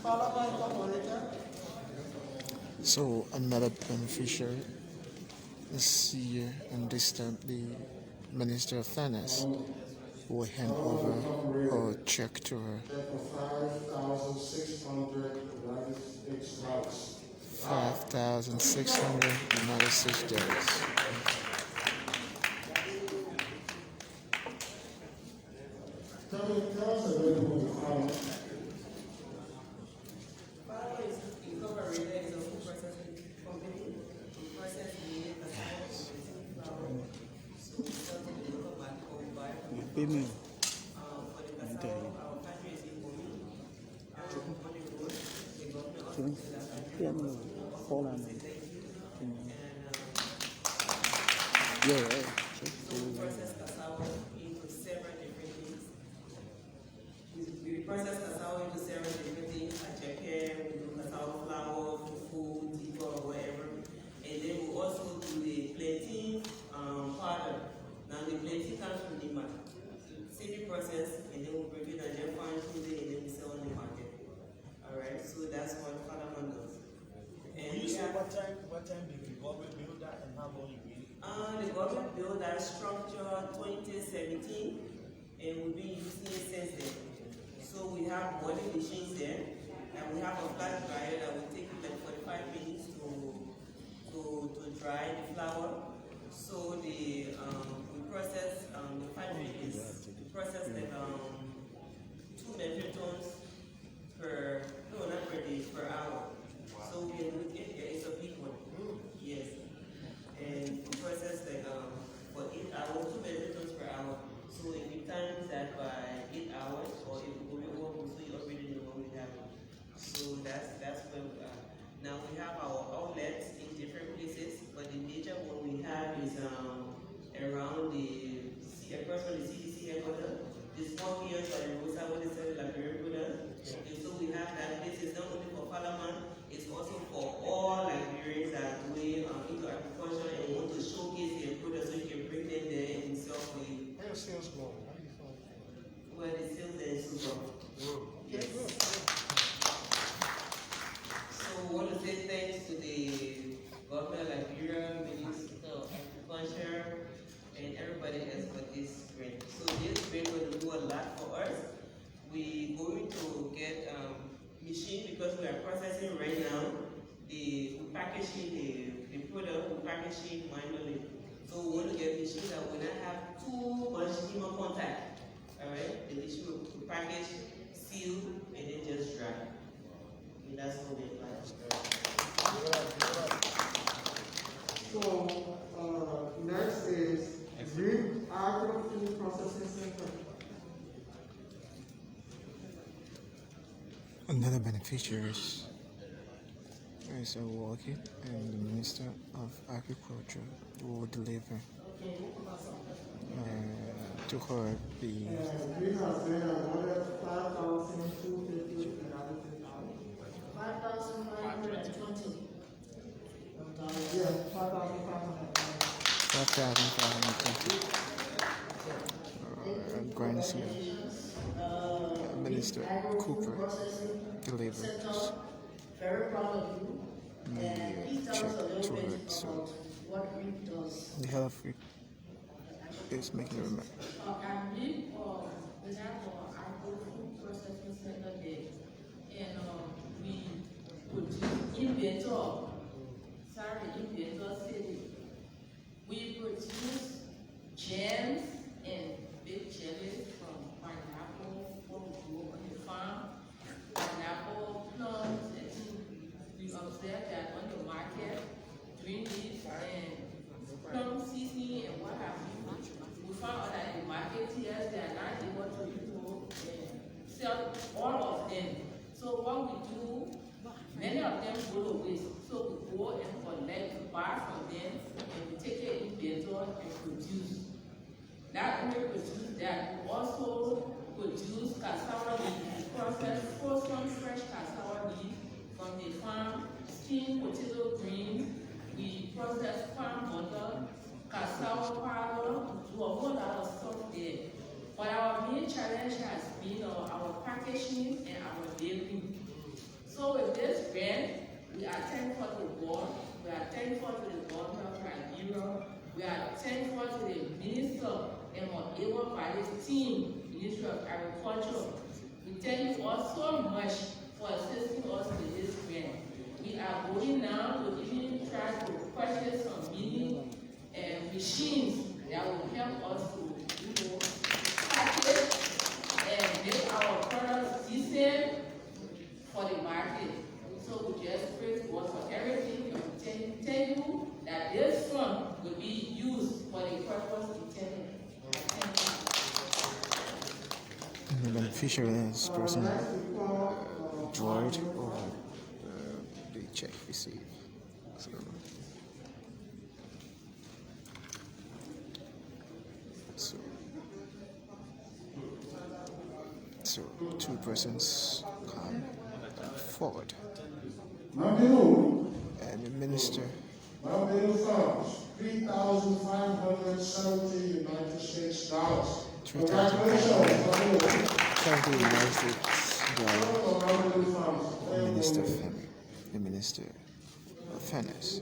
Panama Incorporated. So another beneficiary this year and this time the Minister of Finance will hand over her check to her. $5,696. Incorporated is a food processing company. We process meat, flour. So we sell to the local market or we buy from the for the cassava, our factory is in Bomi. On the road, the government also said that factory was so we process cassava into several different things. We process cassava into several different things, like Japan, we do cassava flour, fufu, tico, or whatever. And then we also do the plantain powder. Now the plantain comes from the market. Semi-process, and then we bring it and then fine tune it, and then we sell on the market. Alright, so that's what Fatherman does. And you say what time did the government build that and how long you been? The government built that structure 2017, and we've been using it since then. So we have boiling machines there, and we have a flat dryer that will take like 45 minutes to dry the flour. So we process the factory is processed like 2 metric tons per hour. So we are looking it's a big one. Yes. And we process like for 8 hours, 2 metric tons per hour. So if we times that by 8 hours, or if we go over, so you already know what we have. So that's where we are. Now we have our outlets in different places, but the major one we have is So this bin will do a lot for us. We going to get machine because we are processing right now. We packaging the product, we packaging manually. So we want to get machine that will not have too much human contact. Alright? The machine will package, seal, and then just dry. And that's what we apply. So next is Agro-Food Processing Center. Another beneficiary is a working, and the Minister of Agriculture will deliver to her the We have been awarded 5,250 5,520. Yeah, 5,520. grants here. Minister Cooper delivers. Very proud of you. And please tell us a little to bit her, about so what REAP does. the health is making a remark. REAP, we have our Agro-Food Processing Center there. And we produce inventor city. We produce jams and big jellies from pineapple, what we grow on the farm, pineapple, plums, and we observe that on the market, green leaf and plum seasoning and what have you. We found out that the marketeers, they are not able to sell all of them. So what we do, many of them go to waste. So we go and collect, buy from them, and we take it in inventor and produce. Not only produce that, we also produce cassava leaf. We process frozen fresh cassava leaf from the farm, steamed potato greens. We process palm butter, cassava powder, do a whole lot of stuff there. But our main challenge has been our packaging and our labeling. So with this brand, we are thankful to God, we are thankful to the government of Liberia, we are thankful to the minister and our able-bodied team, Ministry of Agriculture. We thank you all so much for assisting us with this grant. We are going now to even try to purchase some mini machines that will help us to package and make our products decent for the market. So we just praise God for everything, and we tell you that this fund will be used for the purpose intended. The beneficiary's person droid or the check received. So two persons come forward. And the minister. $3,570 United States. Minister the Minister of Finance.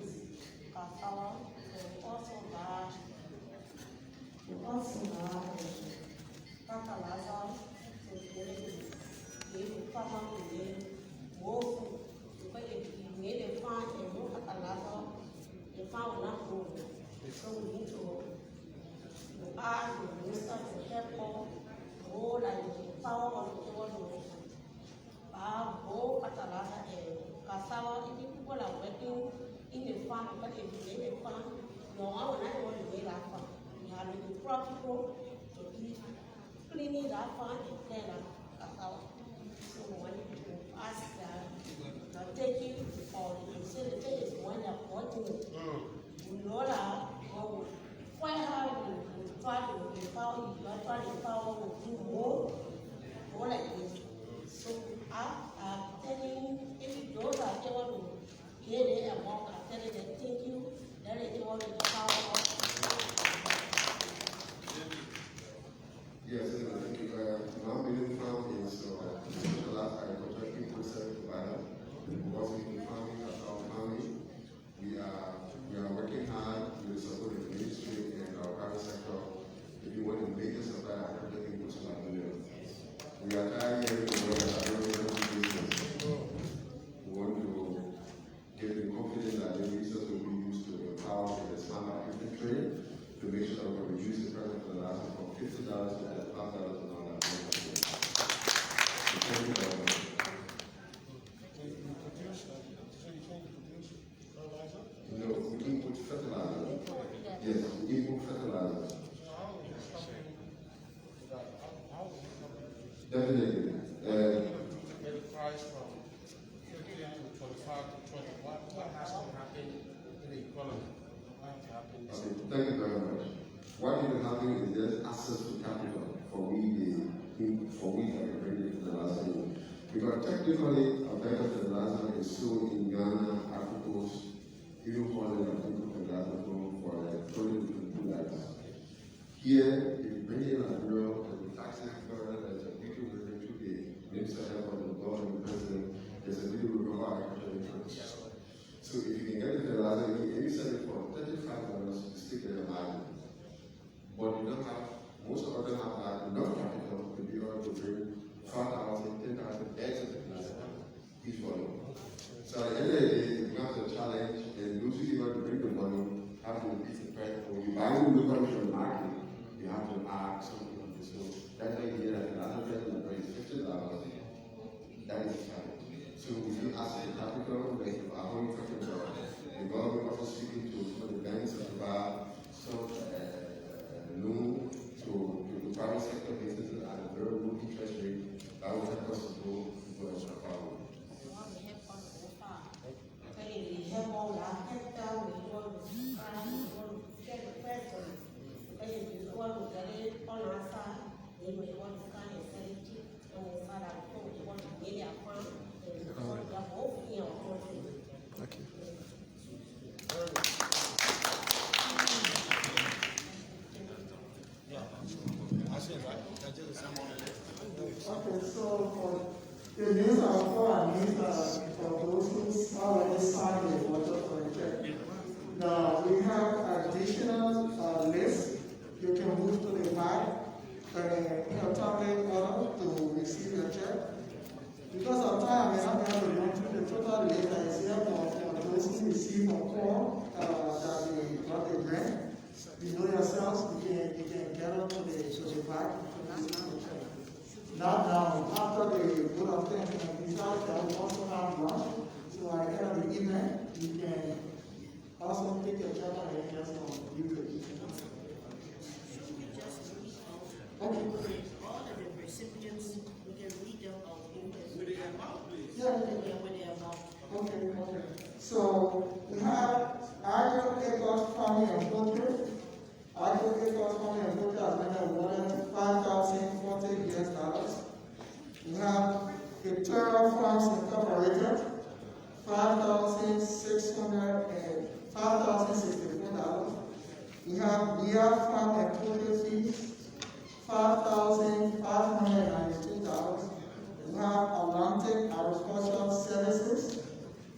So we need to ask the minister to help more like the power of the world. More fertilizer and cassava. If people are working in the farm, but if you live in the farm, no one will not want to make that farm. You have to be practical to be cleaning that farm and clean that cassava. So we want to ask that, not taking or the facility is one that working. We know that. Why have we try to empower you, try to empower to do more like this? So I'm telling if those are able to hear the amount, I'm telling them thank you, that is able to empower us. Yes, thank you. Now Million Farm is specialized agricultural people service provider. We work with farming as our family. We are working hard with the support of the ministry and our private sector to be one of the biggest suppliers $50 and $5 an hour. Thank you very much. No, we input fertilizer. Yes, we input fertilizer. Definitely. Get a price from 50 to 25 to 20. What has to happen in the economy? What has to happen? Okay, thank you very much. What needs to happen is just access to capital for we that bring it to the last year. Because technically, a better fertilizer is sold in Ghana, Africa Coast, even more than fertilizer for 2022 lives. Here, you bring in a girl and the taxes further that the people will bring to the Minister of the God and the President, there's a little bit of agricultural interest. So if you can get the fertilizer, you sell it for $35 to stick in the margin. But you don't have, most of them have enough capital to be able to bring 5,000, 10,000 eggs of fertilizer each volume. So at the end of the day, it becomes a challenge, and those who want to bring the money have to beat the price. When you buy the local from the market, you have to add something on this. So that's why you hear that another person that pays $50. That is a challenge. So if you ask the capital, like our own capital, the government also speaking to some of the banks about some loan to the private sector businesses at a very low interest rate. That will help us to go as a power. Okay, so for the news for those who already signed the water project. Now we have additional lists. You can move to the back and tablet order to receive your check. Because of time, we're not going to run through the total list that is here for those who receive a call that they got a grant. You know yourselves, you can get up to the back. Now, after the good of things and decide that we also have lunch, so at the end of the evening, you can also take your check and just you could. Okay. All of the recipients, we can read them out. With the amount, please. Yeah, with the amount. Okay. So we have Agro-Enterprise farming and poultry. Agro-Enterprise farming and poultry has been awarded $5,040 US. We have Victoria Farms Incorporated, $5,064. We have Leah Farm and Poultry Feeds, $5,592. We have Atlantic Agricultural Services,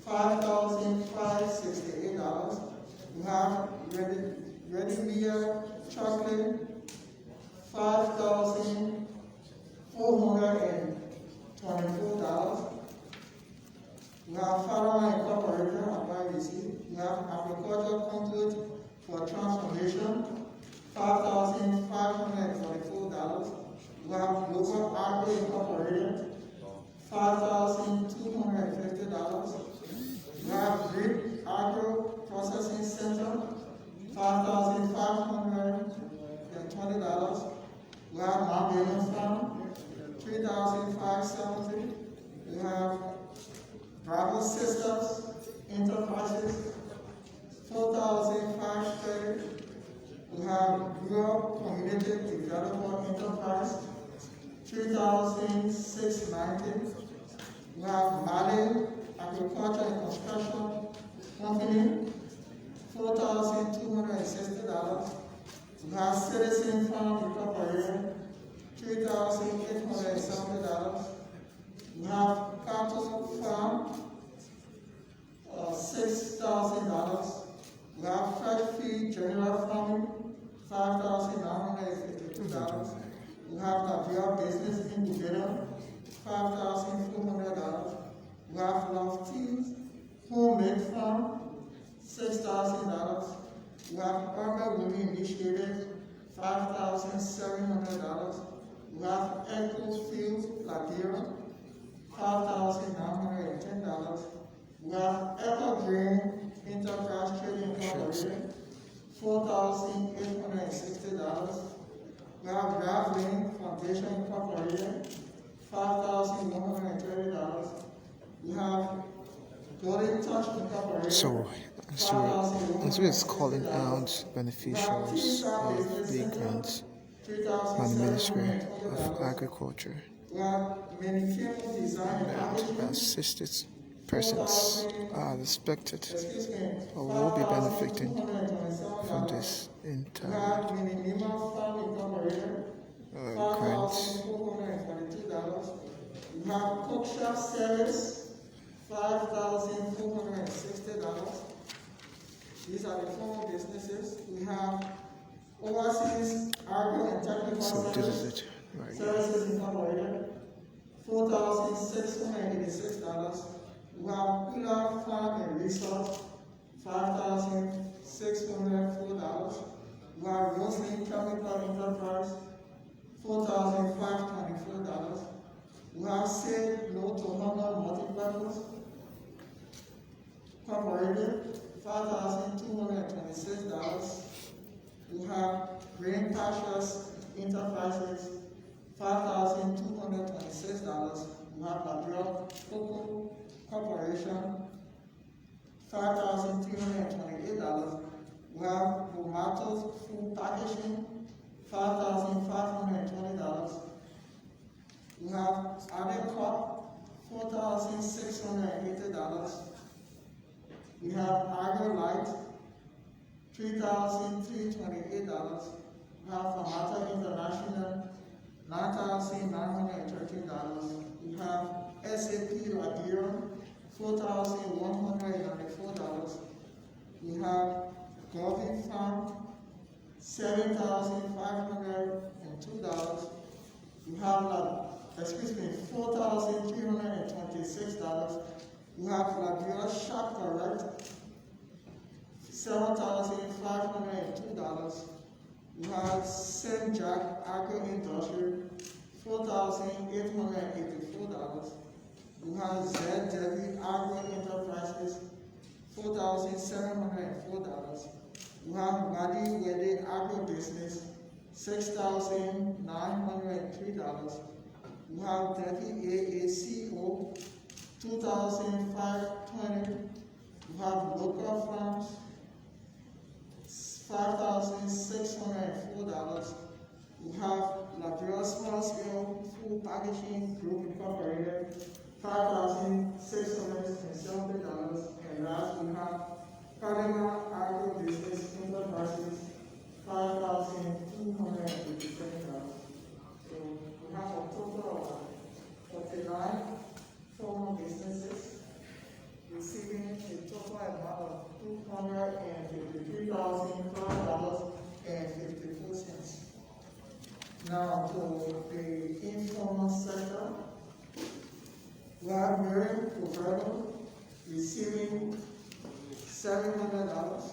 $5,568. We have Ready Beer Chocolate, $5,424. We have Farmer Incorporated, we have Agricultural Conduit for Transformation, $5,544. We have Global Agro Incorporated, $5,250. We have Greek Agro Processing Center, $5,520. We have Mount Farm, $3,570. We have Bravo Sisters Enterprises, $4,530. We have Rural Community Development Enterprise, $3,690. We have Mali Agriculture and Construction Company, $4,260. We have Citizen Farm Incorporated, $3,870. We have Cattle Farm, $6,000. We have Fresh Feed General Farming, $5,952. We have Navia Business Incubator, $5,400. We have Lofty's Homemade Farm, $6,000. We have Urban Women Initiative, $5,000. $5,700. We have Echo Field, Liberia, $5,910. We have Evergreen Enterprise Trading Incorporated, $4,860. We have Graveling Foundation Incorporated, $5,130. We have Golden Touch Incorporated. So it's calling out beneficiaries of the grants by the Ministry of Agriculture that 60 persons are expected or will be benefiting from this entire grant. We have Cookshop Service, $5,460. These are the 4 businesses. We have Overseas Agro-Enterprise Services Incorporated, $4,686. We have Pillar Farm and Resort, $5,604. We have Roslyn Chemical Enterprise, $4,524. We have Safe No to Honda Multipurpose Incorporated, $5,226. We have Grain Pastures Enterprises, $5,226. We have Liberia Cocoa Corporation, $5,328. We have Tomatoes Food Packaging, $5,520. We have Adequate, $4,680. We have Agro-Light, $3,328. We have Famata International, $9,913. We have SAP Liberia, $4,194. We have Golden Farm, $7,502. We have $4,326. We have Liberia Shop Correct, $7,502. We have St. Jack Agro-Industry, $4,884. We have Z. David Agro-Enterprises, $4,704. We have Wadi Wede Agro-Business, $6,903. We have David AACO, $2,520. We have Local Farms, $5,604. We have Liberia Small Scale Food Packaging Group Incorporated, $5,670. And last, we have Panama Agro Business Enterprises, $5,287. So we have a total of 49 formal businesses receiving a total amount of $253,500.54. Now to the informal sector, we have Miriam Proverbo receiving $700.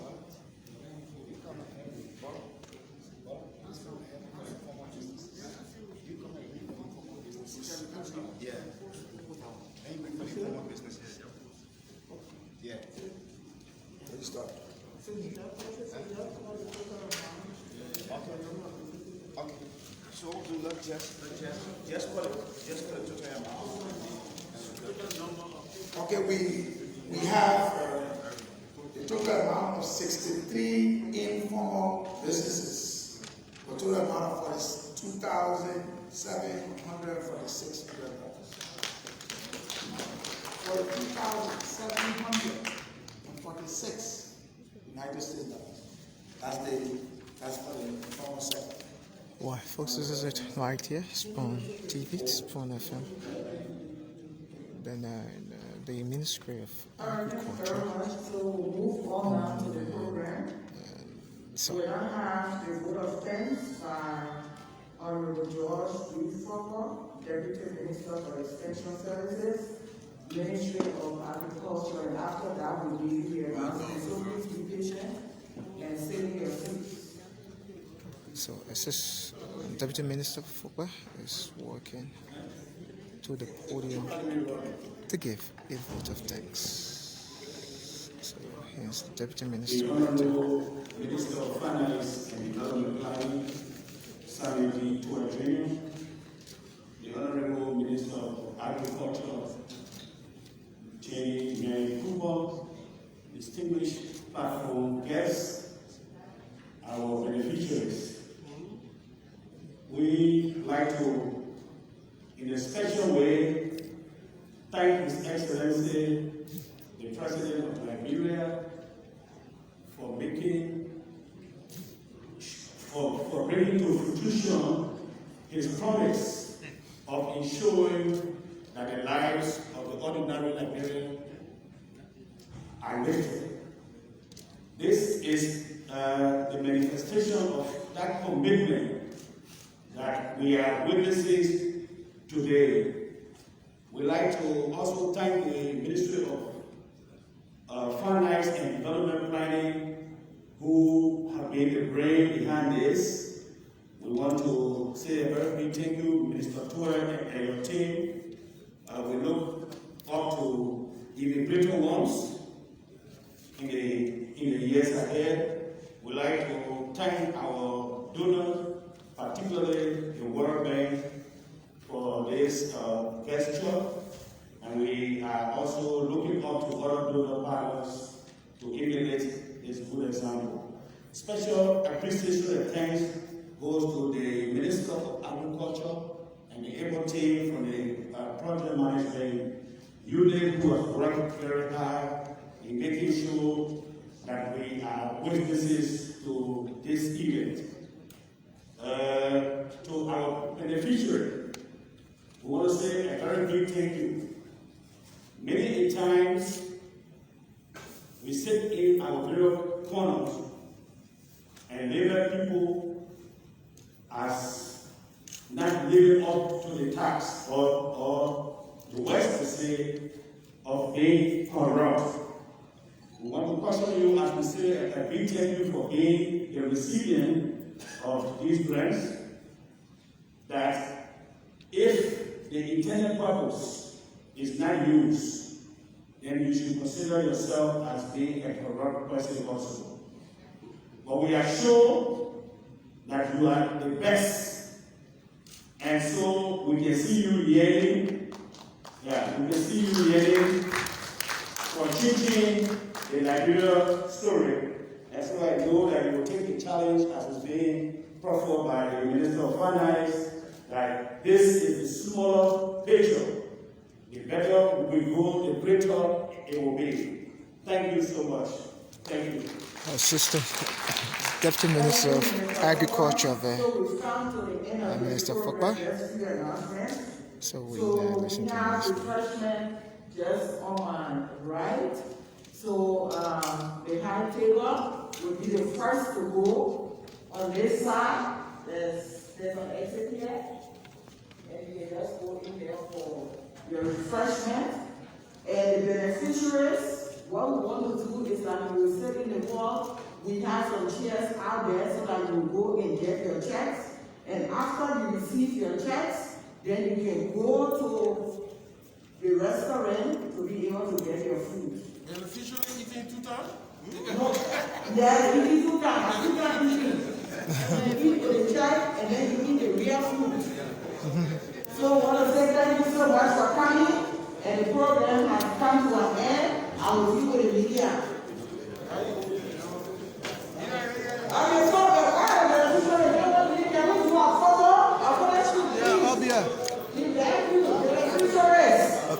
Yeah. Yeah. Let's start. Okay. So do not just for the total amount. Okay, we have the total amount of 63 informal businesses. The total amount for is $2,746. For $2,746 United States dollars. That's for the informal sector. Why, folks, this is it right here, Spawn TV, Spawn FM. Then the Ministry of Agriculture. So we'll move on now to the program. We now have the vote of thanks by Honorable George D. Fokker, Deputy Minister for Extension Services, Ministry of Agriculture, and after that we'll give you the announcement. So please be patient and say your seats. So Assist Deputy Minister Fukwa is walking to the podium to give a vote of thanks. So here's the Deputy Minister. The Honorable Minister of Finance and Development Planning, Samuel D. Tuatrenio, the Honorable Minister of Agriculture, Jenny Mary Cooper, distinguished platform guests, our beneficiaries. We like to, in a special way, thank His Excellency, the President of Liberia, for bringing to fruition his promise of ensuring that the lives of the ordinary Liberian are lifted. This is the manifestation of that commitment that we are witnesses today. We like to also thank the Ministry of Finance and Development Planning, who have been the brain behind this. We want to say a very big thank you, Minister Tour and your team. We look up to even greater ones in the years ahead. We like to thank our donors, particularly the World Bank, for this gesture, and we are also looking up to other donor partners to emulate this good example. Special appreciation and thanks goes to the Minister of Agriculture and the able team from the project management unit who has worked very hard in making sure that we are witnesses to this event. To our beneficiary, we want to say a very big thank you. Many times, we sit in our various corners and label people as not living up to the task or the worst to say of being corrupt. We want to caution you as we say a big thank you for being a recipient of these grants, that if the intended purpose is not used, then you should consider yourself as being a corrupt person also. But we are sure that you are the best, and so we can see you yelling. Yeah, we can see you yelling for teaching the Liberia story. And so I know that you will take the challenge as is being proffered by the Minister of Finance, that this is the smaller picture. The better we go, the greater it will be. Thank you so much. Thank you. Assistant Deputy Minister of Agriculture, Minister Fukwa. So we listen to have refreshment just on my right. So the high table will be the first to go. On this side, there's an exit here, and you can just go in there for your refreshment. And the beneficiaries, what we want to do is that we will sit in the hall. We have some chairs out there so that you go and get your checks. And after you receive your checks, then you can go to the restaurant to be able to get your food. Beneficiary eating 2 times? No. Yes, eating 2 times. 2 times eating. And then you eat with the check, and then you eat the real food. So I want to say thank you so much for coming. And the program has come to an end. I will see you in the media.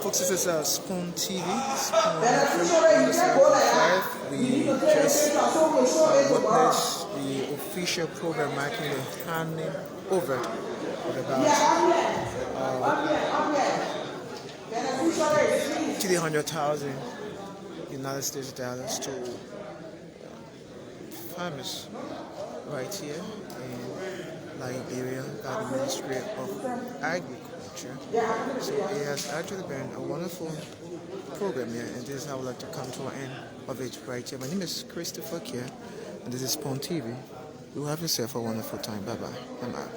Folks, this is Spoon TV. Live. We just witnessed the official program marking the handing over of about 300,000 United States dollars to farmers right here in Liberia by the Ministry of Agriculture. So it has actually been a wonderful program here, and this is how I would like to come to an end of it right here. My name is Christopher Kier, and this is Spoon TV. You have yourself a wonderful time. Bye bye. I'm out.